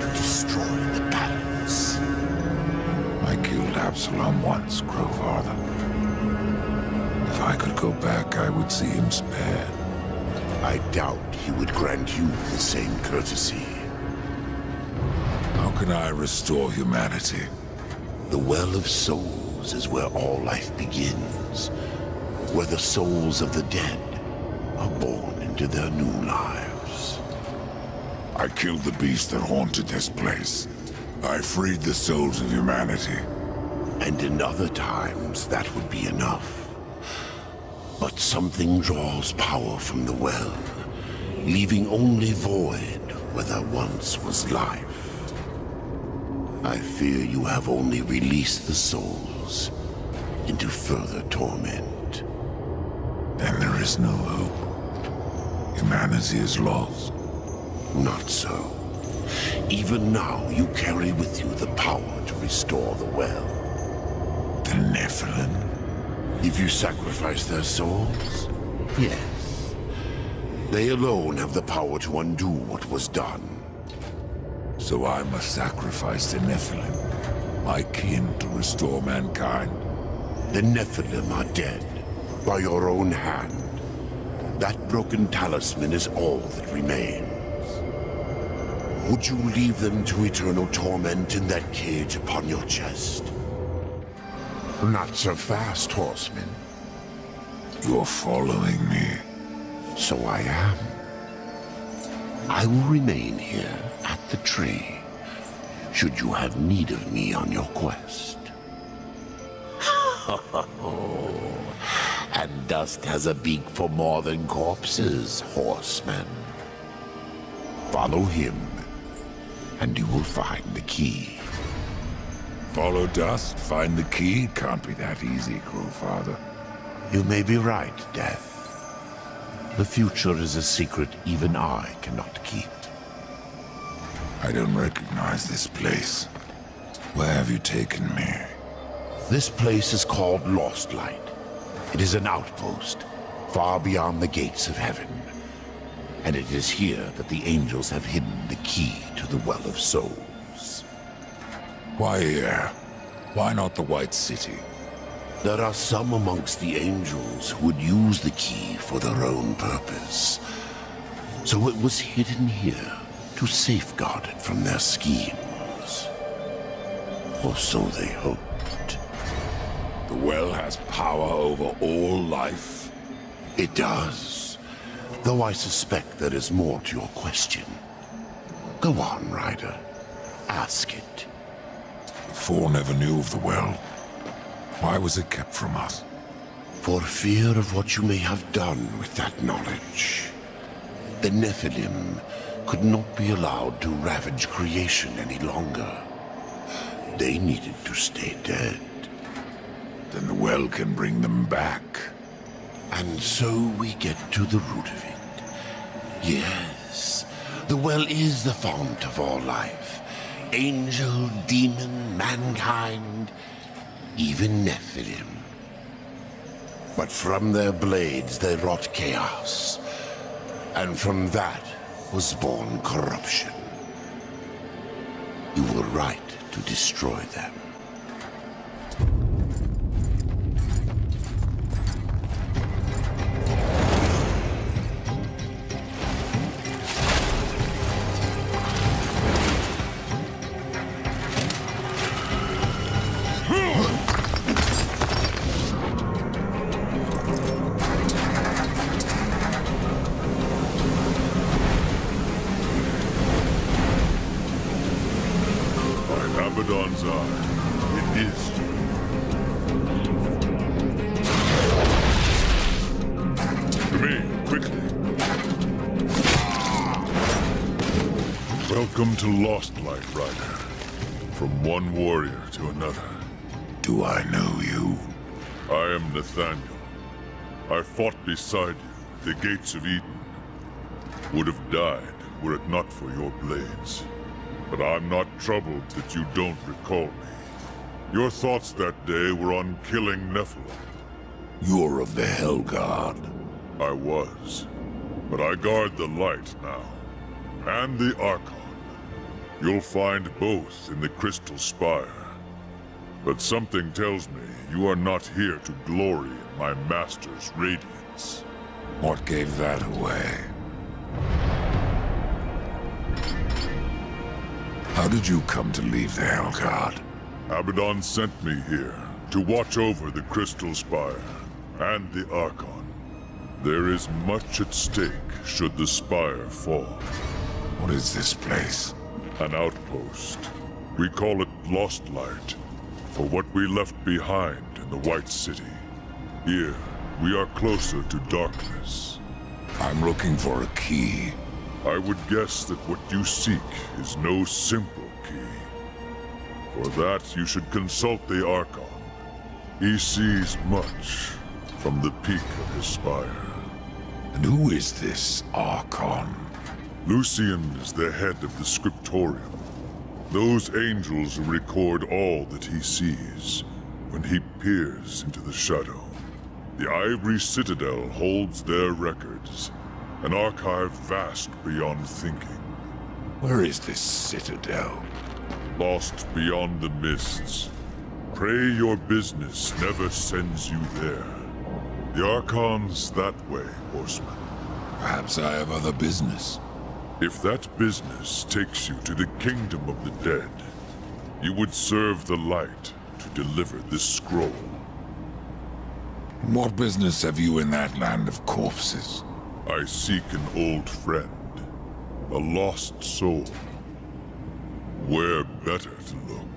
to destroy the balance. I killed Absalom once, Crowfather. If I could go back, I would see him spared. I doubt he would grant you the same courtesy. How can I restore humanity? The Well of Souls is where all life begins. Where the souls of the dead are born into their new lives. I killed the beast that haunted this place. I freed the souls of humanity. And in other times, that would be enough. But something draws power from the well, leaving only void where there once was life. I fear you have only released the souls into further torment. Then there is no hope. Humanity is lost. Not so. Even now, you carry with you the power to restore the well. The Nephilim? If you sacrifice their souls? Yes. They alone have the power to undo what was done. So I must sacrifice the Nephilim, my kin, to restore mankind. The Nephilim are dead, by your own hand. That broken talisman is all that remains. Would you leave them to eternal torment in that cage upon your chest? Not so fast, horseman. You're following me. So I am. I will remain here at the tree, should you have need of me on your quest. And dust has a beak for more than corpses, horseman. Follow him, and you will find the key. Follow dust, find the key? Can't be that easy, Crowfather. You may be right, Death. The future is a secret even I cannot keep. I don't recognize this place. Where have you taken me? This place is called Lost Light. It is an outpost, far beyond the gates of heaven. And it is here that the angels have hidden the key to the Well of Souls. Why here? Why not the White City? There are some amongst the angels who would use the key for their own purpose. So it was hidden here to safeguard it from their schemes. Or so they hoped. The well has power over all life? It does. Though I suspect there is more to your question. Go on, Ryder. Ask it. The Four never knew of the well. Why was it kept from us? For fear of what you may have done with that knowledge. The Nephilim could not be allowed to ravage creation any longer. They needed to stay dead. Then the well can bring them back. And so we get to the root of it. Yes, the well is the fount of all life. Angel, demon, mankind, even Nephilim. But from their blades they wrought chaos, and from that was born corruption. You were right to destroy them. Abaddon's eye. It is to me, quickly. Welcome to Lost Light, Rider. From one warrior to another. Do I know you? I am Nathaniel. I fought beside you, the gates of Eden. Would have died were it not for your blades. But I'm not troubled that you don't recall me. Your thoughts that day were on killing Nephilim. You're of the Hellguard. I was. But I guard the light now. And the Archon. You'll find both in the Crystal Spire. But something tells me you are not here to glory in my master's radiance. What gave that away? How did you come to leave the Hellguard? Abaddon sent me here to watch over the Crystal Spire and the Archon. There is much at stake should the Spire fall. What is this place? An outpost. We call it Lost Light, for what we left behind in the White City. Here, we are closer to darkness. I'm looking for a key. I would guess that what you seek is no simple key. For that, you should consult the Archon. He sees much from the peak of his spire. And who is this Archon? Lucian is the head of the Scriptorium. Those angels who record all that he sees when he peers into the shadow. The Ivory Citadel holds their records. An archive vast beyond thinking. Where is this citadel? Lost beyond the mists. Pray your business never sends you there. The Archon's that way, Horseman. Perhaps I have other business. If that business takes you to the kingdom of the dead, you would serve the light to deliver this scroll. What business have you in that land of corpses? I seek an old friend, a lost soul. Where better to look?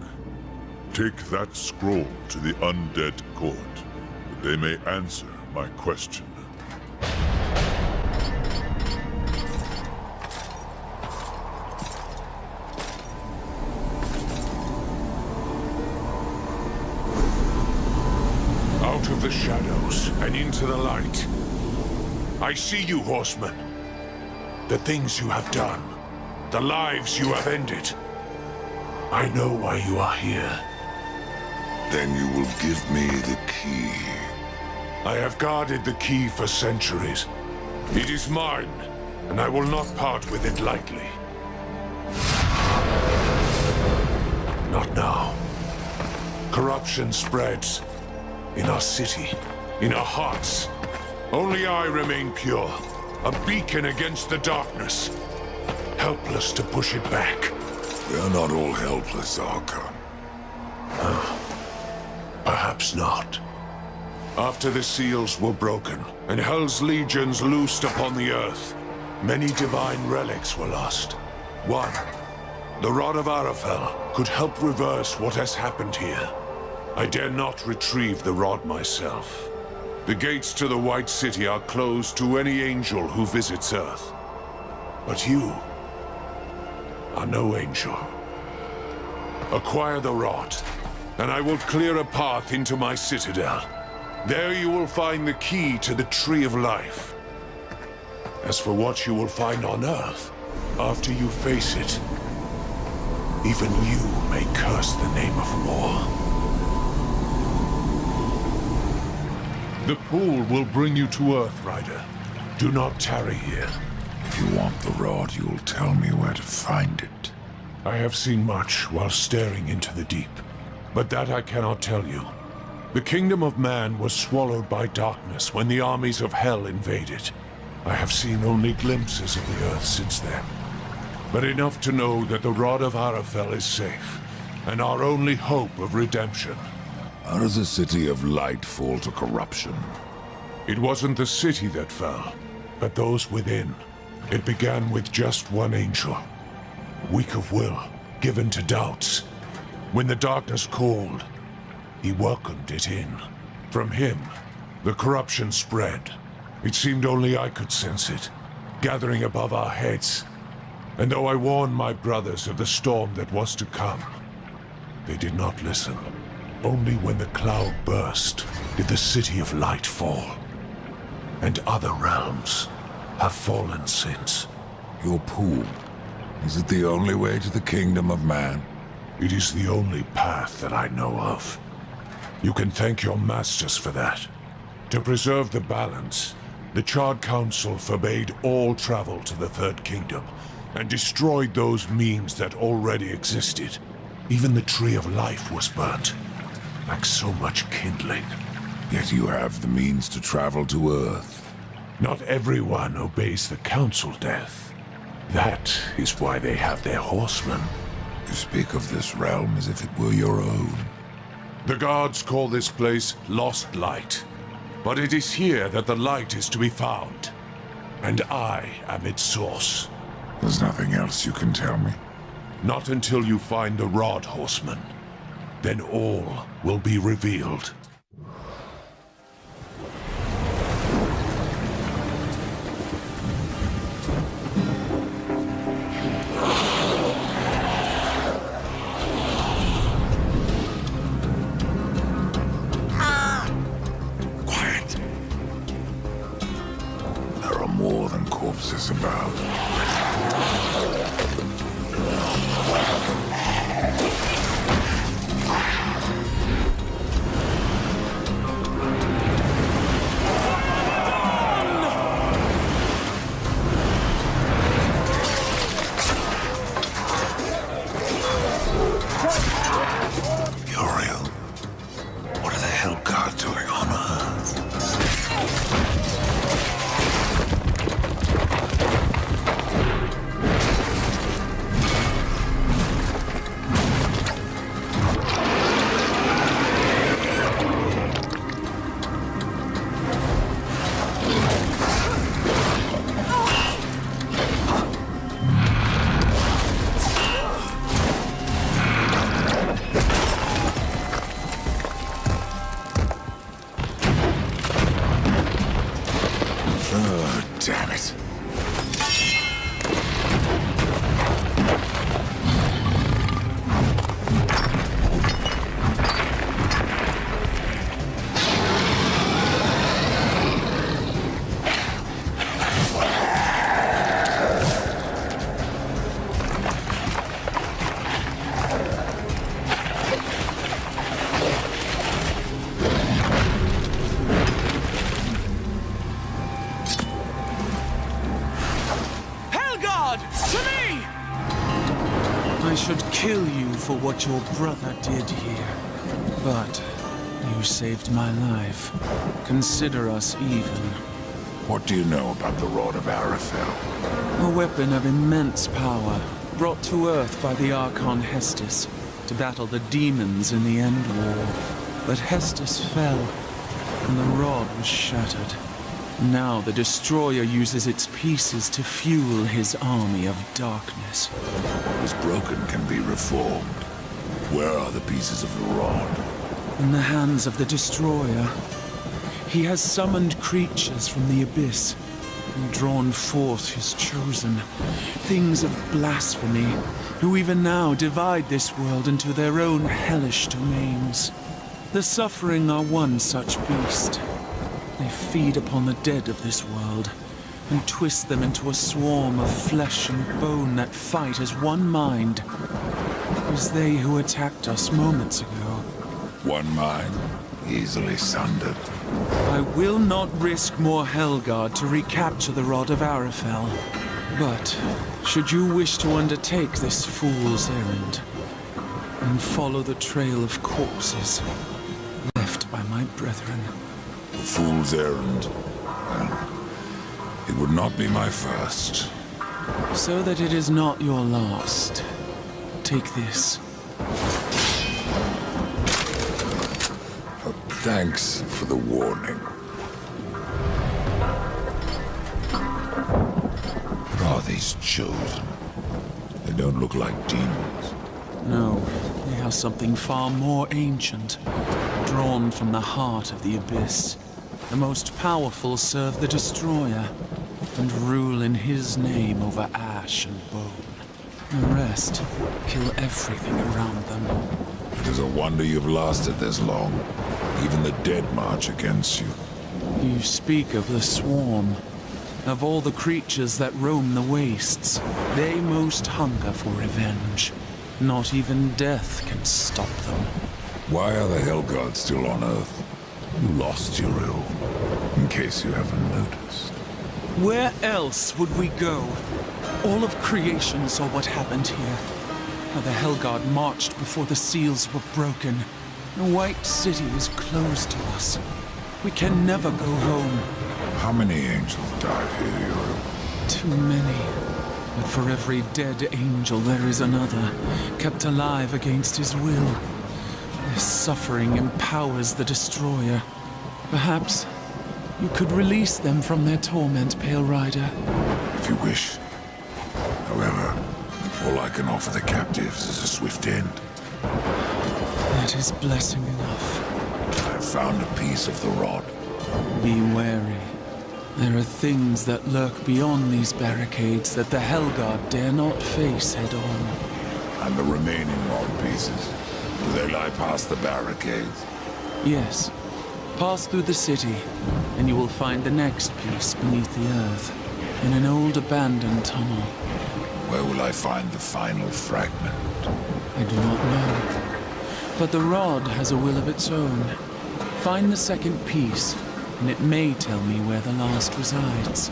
Take that scroll to the undead court, that they may answer my question. Out of the shadows and into the light. I see you, Horseman. The things you have done. The lives you have ended. I know why you are here. Then you will give me the key. I have guarded the key for centuries. It is mine, and I will not part with it lightly. Not now. Corruption spreads. In our city. In our hearts. Only I remain pure, a beacon against the darkness, helpless to push it back. We are not all helpless, Archon. Perhaps not. After the seals were broken, and Hell's legions loosed upon the earth, many divine relics were lost. One, the Rod of Arafel, could help reverse what has happened here. I dare not retrieve the rod myself. The gates to the White City are closed to any angel who visits Earth. But you are no angel. Acquire the rod, and I will clear a path into my citadel. There you will find the key to the Tree of Life. As for what you will find on Earth, after you face it, Even you may curse the name of war. The pool will bring you to Earth, Rider. Do not tarry here. If you want the rod, you'll tell me where to find it. I have seen much while staring into the deep, but that I cannot tell you. The kingdom of man was swallowed by darkness when the armies of hell invaded. I have seen only glimpses of the Earth since then, but enough to know that the Rod of Arafel is safe, and our only hope of redemption. How does the City of Light fall to corruption? It wasn't the city that fell, but those within. It began with just one angel, weak of will, given to doubts. When the darkness called, he welcomed it in. From him, the corruption spread. It seemed only I could sense it, gathering above our heads. And though I warned my brothers of the storm that was to come, they did not listen. Only when the cloud burst did the City of Light fall. And other realms have fallen since. Your pool, is it the only way to the kingdom of man? It is the only path that I know of. You can thank your masters for that. To preserve the balance, the Charred Council forbade all travel to the Third Kingdom, and destroyed those means that already existed. Even the Tree of Life was burnt, like so much kindling. Yet you have the means to travel to Earth. Not everyone obeys the Council, Death. That is why they have their horsemen. You speak of this realm as if it were your own. The gods call this place Lost Light, but it is here that the light is to be found. And I am its source. There's nothing else you can tell me? Not until you find the Rod, Horseman. Then all will be revealed. Quiet. There are more than corpses about. Uriel, what are the Hell God doing on Earth? Oh, damn it. Helgard! To me! I should kill you for what your brother did here. But you saved my life. Consider us even. What do you know about the Rod of Arafel? A weapon of immense power, brought to Earth by the Archon Hestus to battle the demons in the End War. But Hestus fell, and the rod was shattered. Now the Destroyer uses its pieces to fuel his army of darkness. What is broken can be reformed. Where are the pieces of the rod? In the hands of the Destroyer. He has summoned creatures from the abyss and drawn forth his chosen, things of blasphemy, who even now divide this world into their own hellish domains. The Suffering are one such beast. They feed upon the dead of this world and twist them into a swarm of flesh and bone that fight as one mind. is they who attacked us moments ago. One mind, easily sundered. I will not risk more Helgard to recapture the Rod of Arafel. But, should you wish to undertake this fool's errand, and follow the trail of corpses left by my brethren. A fool's errand. Well, it would not be my first. So that it is not your last, take this. Thanks for the warning. What are these chosen? They don't look like demons. No, they are something far more ancient, drawn from the heart of the Abyss. The most powerful serve the Destroyer, and rule in his name over ash and bone. The rest kill everything around them. It is a wonder you've lasted this long. Even the dead march against you. You speak of the Swarm. Of all the creatures that roam the wastes, they most hunger for revenge. Not even death can stop them. Why are the Helgods still on Earth? You lost Uriel, in case you haven't noticed. Where else would we go? All of creation saw what happened here. How the Helgard marched before the seals were broken. The White City is closed to us. We can never go home. How many angels died here, Uriel? Too many. But for every dead angel there is another, kept alive against his will. Their suffering empowers the Destroyer. Perhaps you could release them from their torment, Pale Rider. If you wish. However, all I can offer the captives is a swift end. That is blessing enough. I have found a piece of the rod. Be wary. There are things that lurk beyond these barricades that the Helgard dare not face head-on. And the remaining rod pieces, do they lie past the barricades? Yes. Pass through the city, and you will find the next piece beneath the earth, in an old abandoned tunnel. Where will I find the final fragment? I do not know. But the rod has a will of its own. Find the second piece, and it may tell me where the last resides.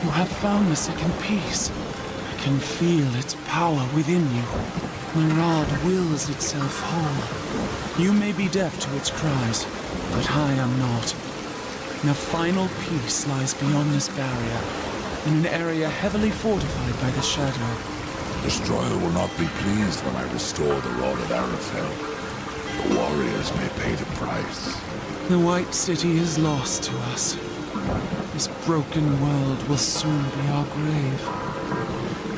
You have found the second piece. I can feel its power within you. The rod wills itself whole. You may be deaf to its cries, but I am not. The final piece lies beyond this barrier, in an area heavily fortified by the Shadow. Destroyer will not be pleased when I restore the Rod of Arafel. The warriors may pay the price. The White City is lost to us. This broken world will soon be our grave.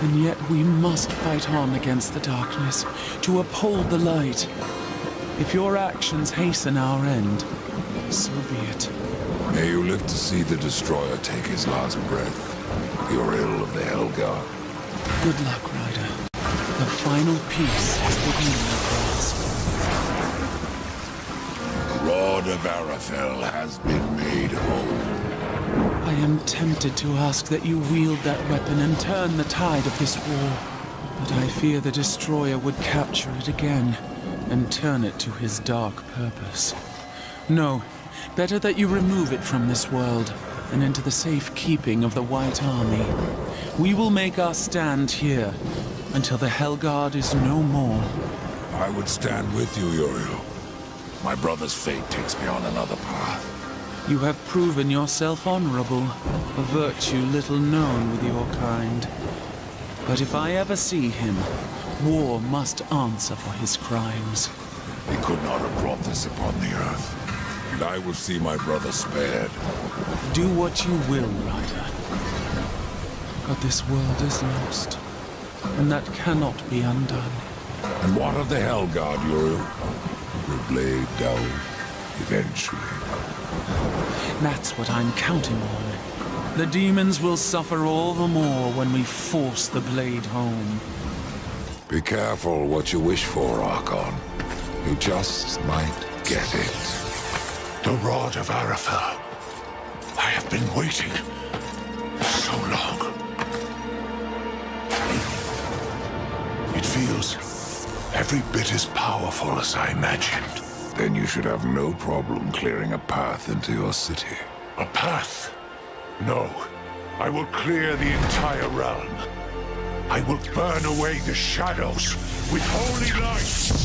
And yet we must fight on against the darkness, to uphold the light. If your actions hasten our end, so be it. May you live to see the Destroyer take his last breath. Uriel of the Helgard. Good luck, Ryder. The final piece is within your grasp. The Rod of Arafel has been made whole. I am tempted to ask that you wield that weapon and turn the tide of this war. But I fear the Destroyer would capture it again and turn it to his dark purpose. No, better that you remove it from this world and into the safe keeping of the White Army. We will make our stand here until the Helgard is no more. I would stand with you, Uriel. My brother's fate takes me on another path. You have proven yourself honorable, a virtue little known with your kind. But if I ever see him, war must answer for his crimes. He could not have brought this upon the earth. And I will see my brother spared. Do what you will, Ryder. But this world is lost, and that cannot be undone. And what of the Helgard, Uriel? Will blade down eventually. That's what I'm counting on. The demons will suffer all the more when we force the blade home. Be careful what you wish for, Archon. You just might get it. The Rod of Arafel. I have been waiting so so long. It feels every bit as powerful as I imagined. Then you should have no problem clearing a path into your city. A path? No. I will clear the entire realm. I will burn away the shadows with holy light.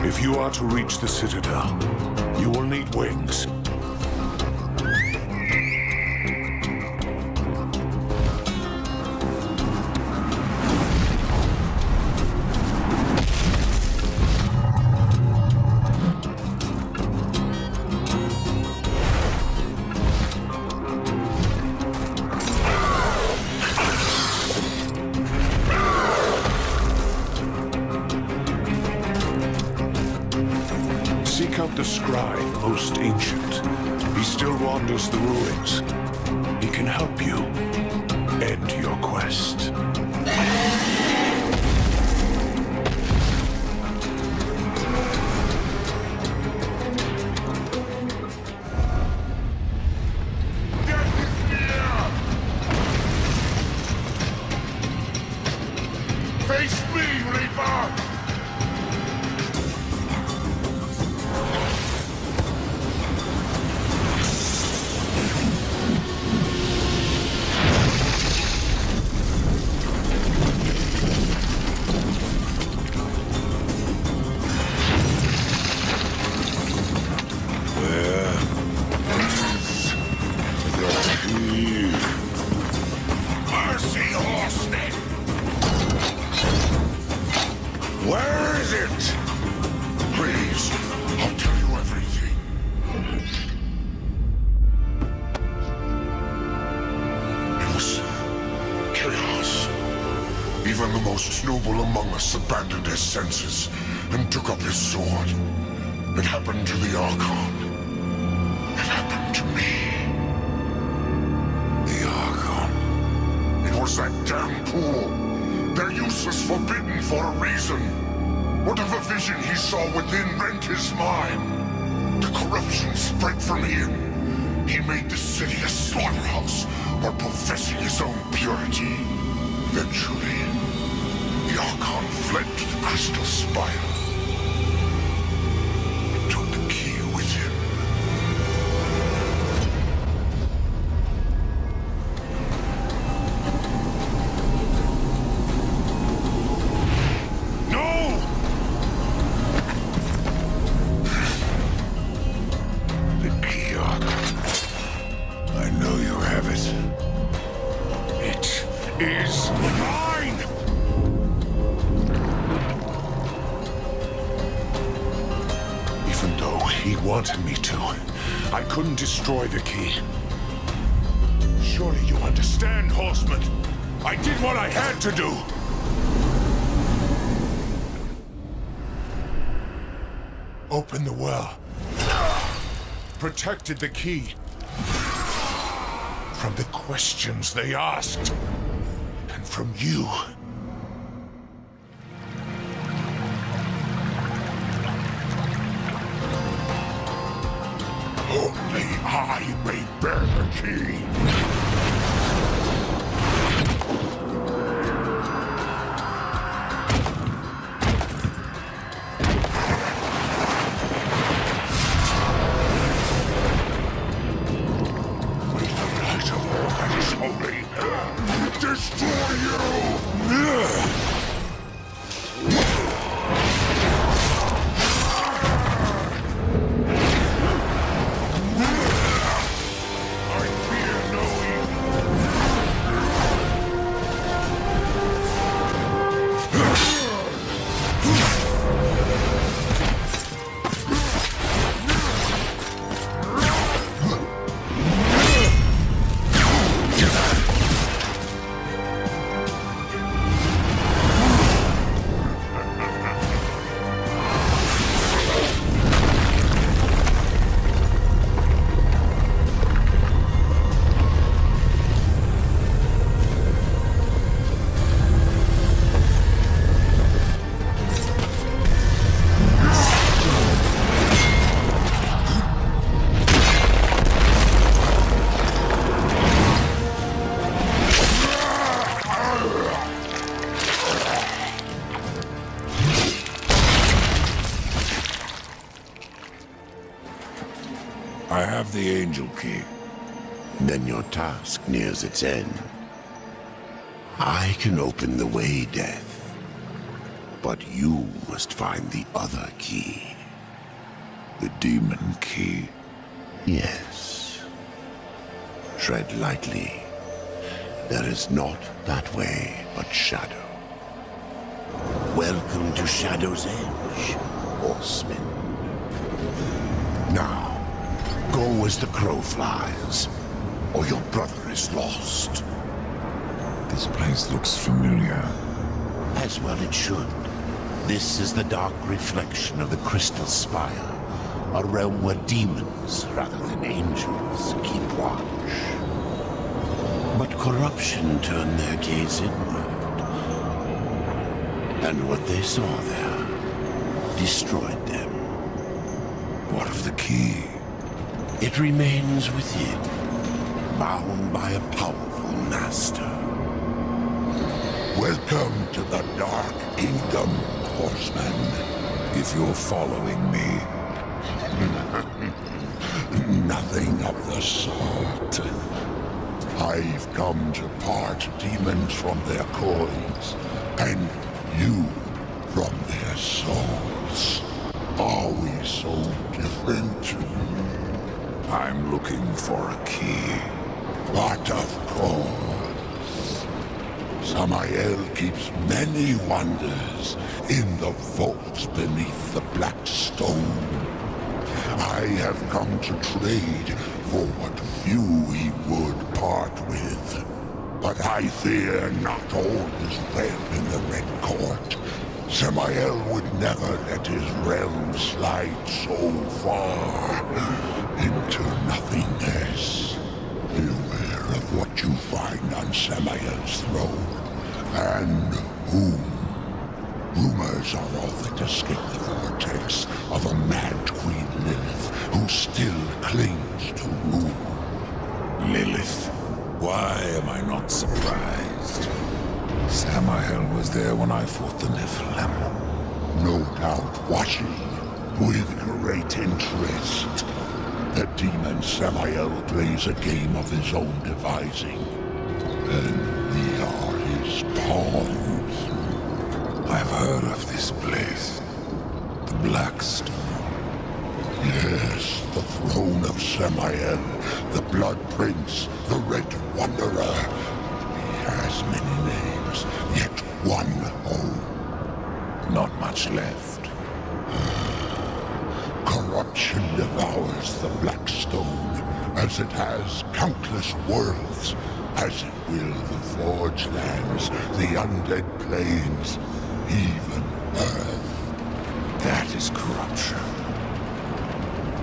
If you are to reach the Citadel, you will need wings. Seek out the scribe, most ancient. He still wanders the ruins. He can help you end your quest. Face me, Reaper! Mercy, horseman! Where is it? Please, I'll tell you everything. It was chaos. Even the most noble among us abandoned his senses and took up his sword. It happened to the Archon. It happened to me. The Archon. It was that damn pool. They're useless, forbidden for a reason. Whatever vision he saw within rent his mind. The corruption spread from him. He made the city a slaughterhouse while professing his own purity. Eventually, the Archon fled to the Crystal Spire. Took the key with him. I know you have it. It is mine! Even though he wanted me to, I couldn't destroy the key. Surely you understand, Horseman. I did what I had to do. Open the well. Protected the key from the questions they asked, and from you. Only I may bear the key. Destroy you! I fear no evil. I have the Angel Key. Then your task nears its end. I can open the way, Death. But you must find the other key. The Demon Key. Yes. Tread lightly. There is not that way but shadow. Welcome to Shadow's Edge, horseman. Now, go as the crow flies, or your brother is lost. This place looks familiar. As well it should. This is the dark reflection of the Crystal Spire, a realm where demons, rather than angels, keep watch. But corruption turned their gaze inward. And what they saw there destroyed them. What of the key? It remains within, bound by a powerful master. Welcome to the Dark Kingdom, horseman. If you're following me. Nothing of the sort. I've come to part demons from their coils, and you from their souls. Are we so different? I'm looking for a key. But of course. Samael keeps many wonders in the vaults beneath the Black Stone. I have come to trade for what few he would part with. But I fear not all is well in the Red Court. Samael would never let his realm slide so far into nothingness. Beware of what you find on Samael's throne, and whom. Rumors are all that escape the vortex of a mad Queen Lilith who still clings to rule. Lilith? Why am I not surprised? Samael was there when I fought the Nephilim. No doubt watching with great interest. The demon Samael plays a game of his own devising, and we are his pawns. I've heard of this place. The Black Stone. Yes, the throne of Samael, the Blood Prince, the Red Wanderer. He has many names, yet one home. Not much left. Corruption devours the Black Stone, as it has countless worlds, as it will the Forge Lands, the Undead Plains, even Earth. That is corruption.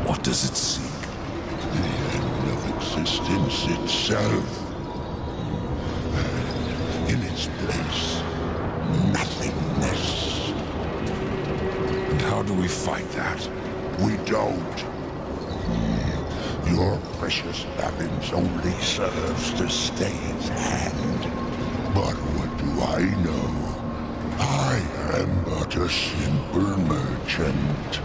What does it seek? The end of existence itself. And in its place, nothingness. And how do we fight that? We don't. Your precious Babins only serves to stay its hand. But what do I know? I am but a simple merchant.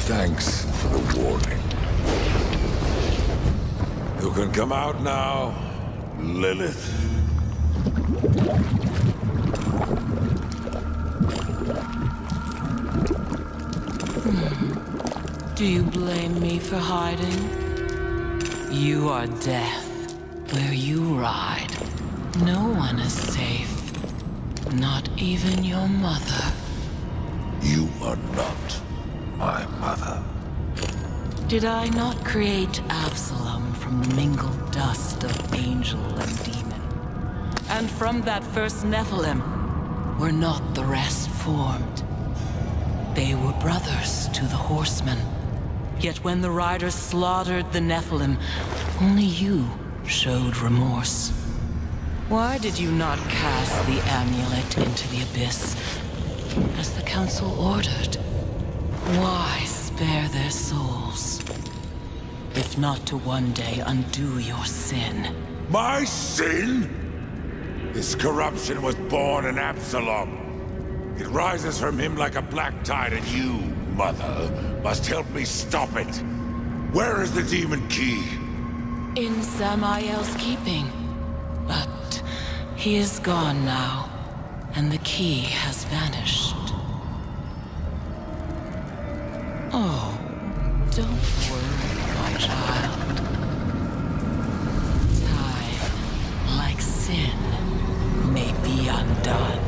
Thanks for the warning. You can come out now, Lilith. Do you blame me for hiding? You are death. Where you ride, no one is safe. Not even your mother. You are not my mother. Did I not create Absalom from the mingled dust of angel and demon? And from that first Nephilim, were not the rest formed? They were brothers to the horsemen, Yet when the Riders slaughtered the Nephilim, only you showed remorse. Why did you not cast the amulet into the abyss, as the Council ordered? Why spare their souls, if not to one day undo your sin? My sin? This corruption was born in Absalom. It rises from him like a black tide, and you, Mother, must help me stop it. Where is the demon key? In Samael's keeping. But he is gone now, and the key has vanished. Oh, don't worry, my child. Time, like sin, may be undone.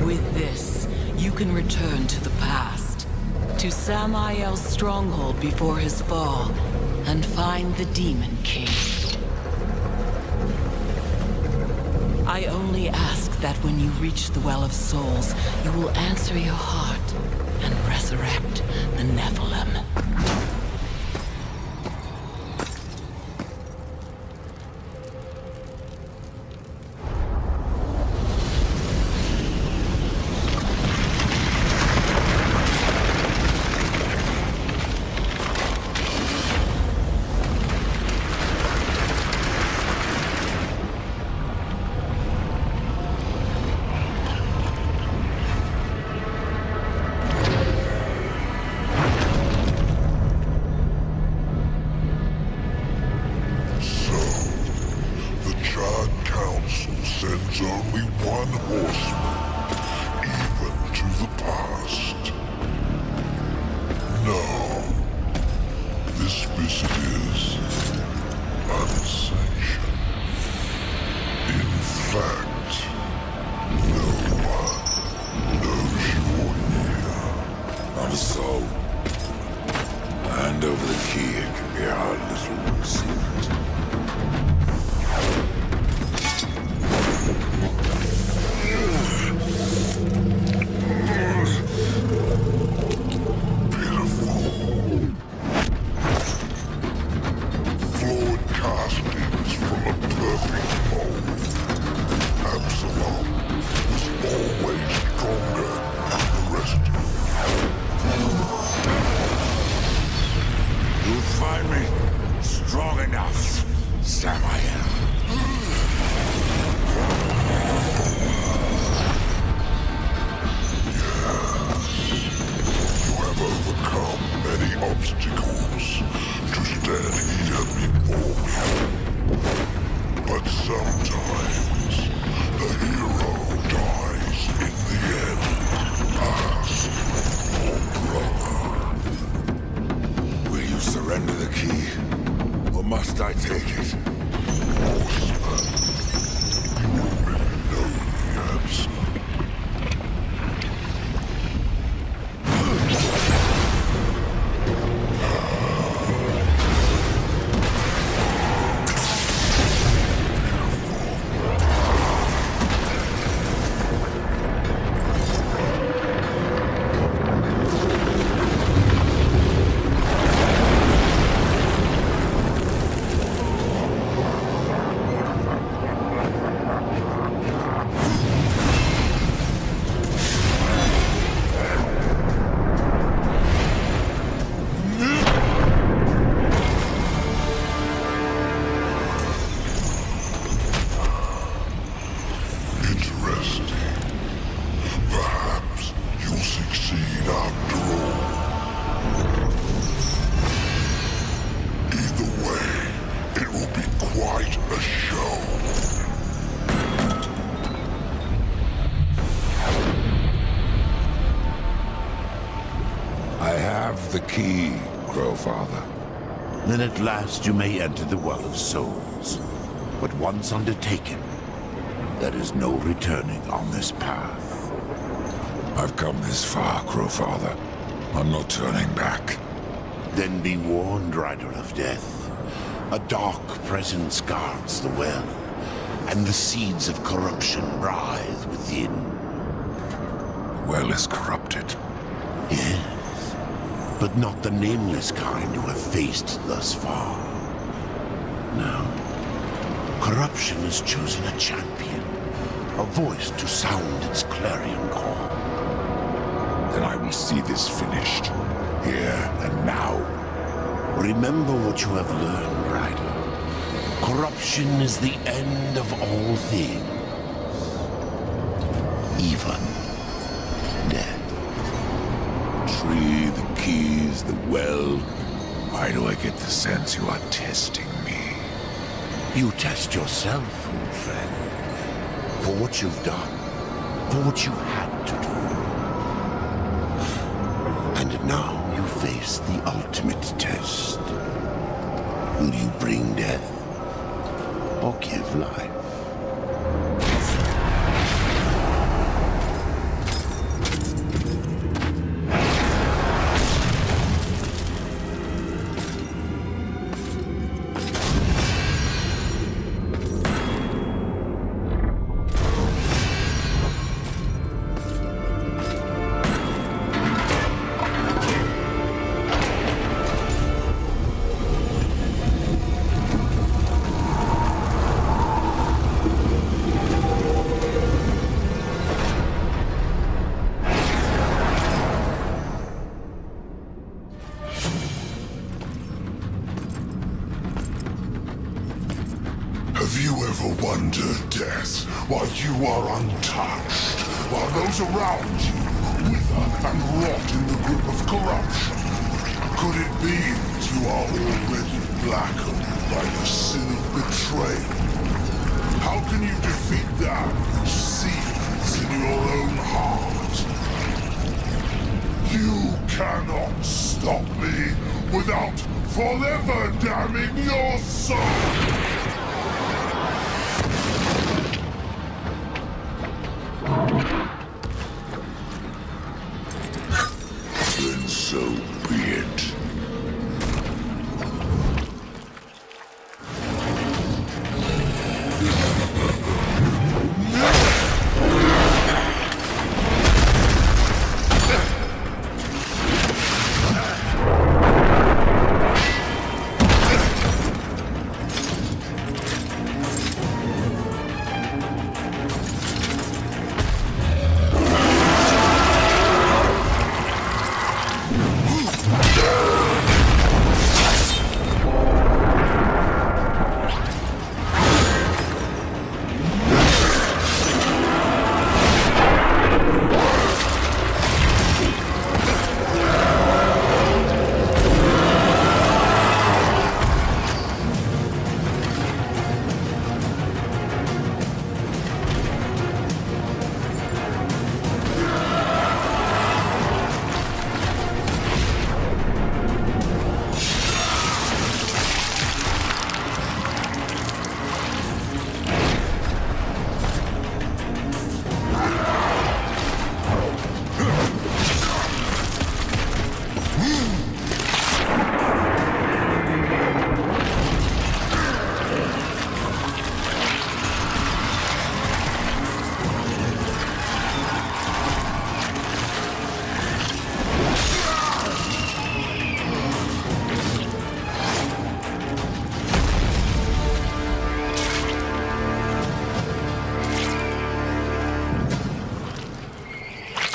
With this, you can return to the past, to Samael's stronghold before his fall, and find the Demon King. I only ask that when you reach the Well of Souls, you will answer your heart and resurrect the Nephilim. Sends only one horseman, even to the past. No, this visit is unsanctioned. In fact, no one knows you're near. Not a soul. Hand over the key, it can be our little secret. Find me strong enough, Samael. You have overcome many obstacles to stand here before me. But sometimes the hero dies in the end. Ask your brother. Surrender the key, or must I take it? Horseman, you already know the answer. The key, Crowfather. Then at last you may enter the Well of Souls. But once undertaken, there is no returning on this path. I've come this far, Crowfather. I'm not turning back. Then be warned, Rider of Death. A dark presence guards the well, and the seeds of corruption writhe within. The well is corrupted. Yes. but not the nameless kind who have faced thus far. Now, corruption has chosen a champion, a voice to sound its clarion call. Then I will see this finished, here and now. Remember what you have learned, Ryder. Corruption is the end of all things. Even death. Tree, the keys, the well. Why do I get the sense you are testing me? You test yourself, old friend. For what you've done. For what you had to do. And now you face the ultimate test. Will you bring death? Or give life? Have you ever wondered, Death, why you are untouched, while those around you wither and rot in the grip of corruption? Could it be that you are already blackened by the sin of betrayal? How can you defeat that which seethes in your own heart? You cannot stop me without forever damning your soul! Then so be it.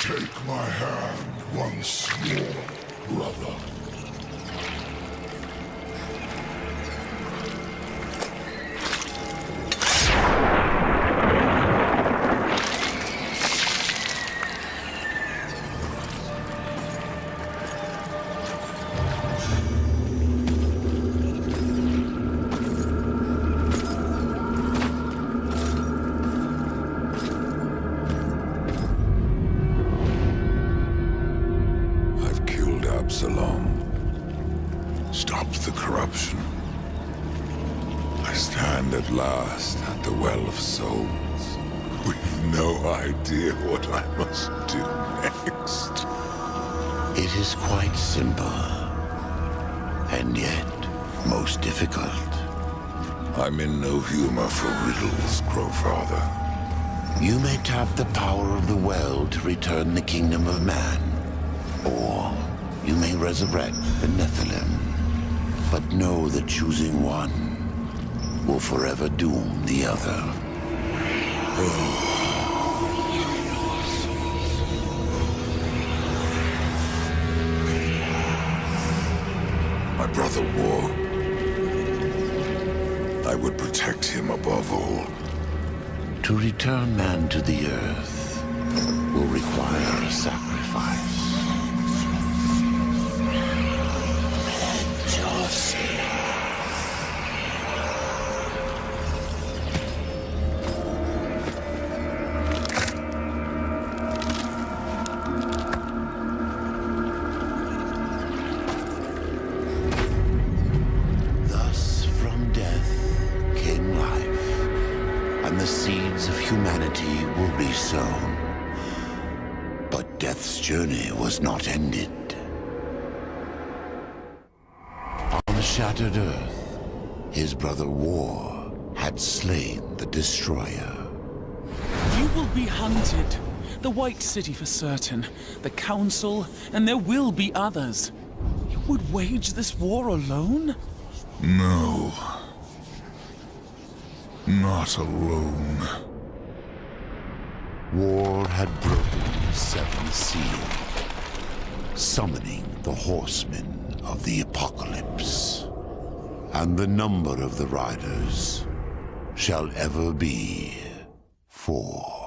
Take my hand once more, brother. Absalom. Stopped the corruption. I stand at last at the Well of Souls, with no idea what I must do next. It is quite simple, and yet most difficult. I'm in no humor for riddles, Crowfather. You may tap the power of the well to return the kingdom of man, or You may resurrect the Nephilim, but know that choosing one will forever doom the other. My brother War. I would protect him above all. To return man to the earth will require a sacrifice. Thus from death came life, and the seeds of humanity will be sown. But death's journey was not ended. On the shattered earth, his brother War had slain the Destroyer. You will be hunted. The White City for certain, the Council, and there will be others. You would wage this war alone? No. Not alone. War had broken the seventh seal, summoning the horsemen of the apocalypse. And the number of the riders shall ever be 4.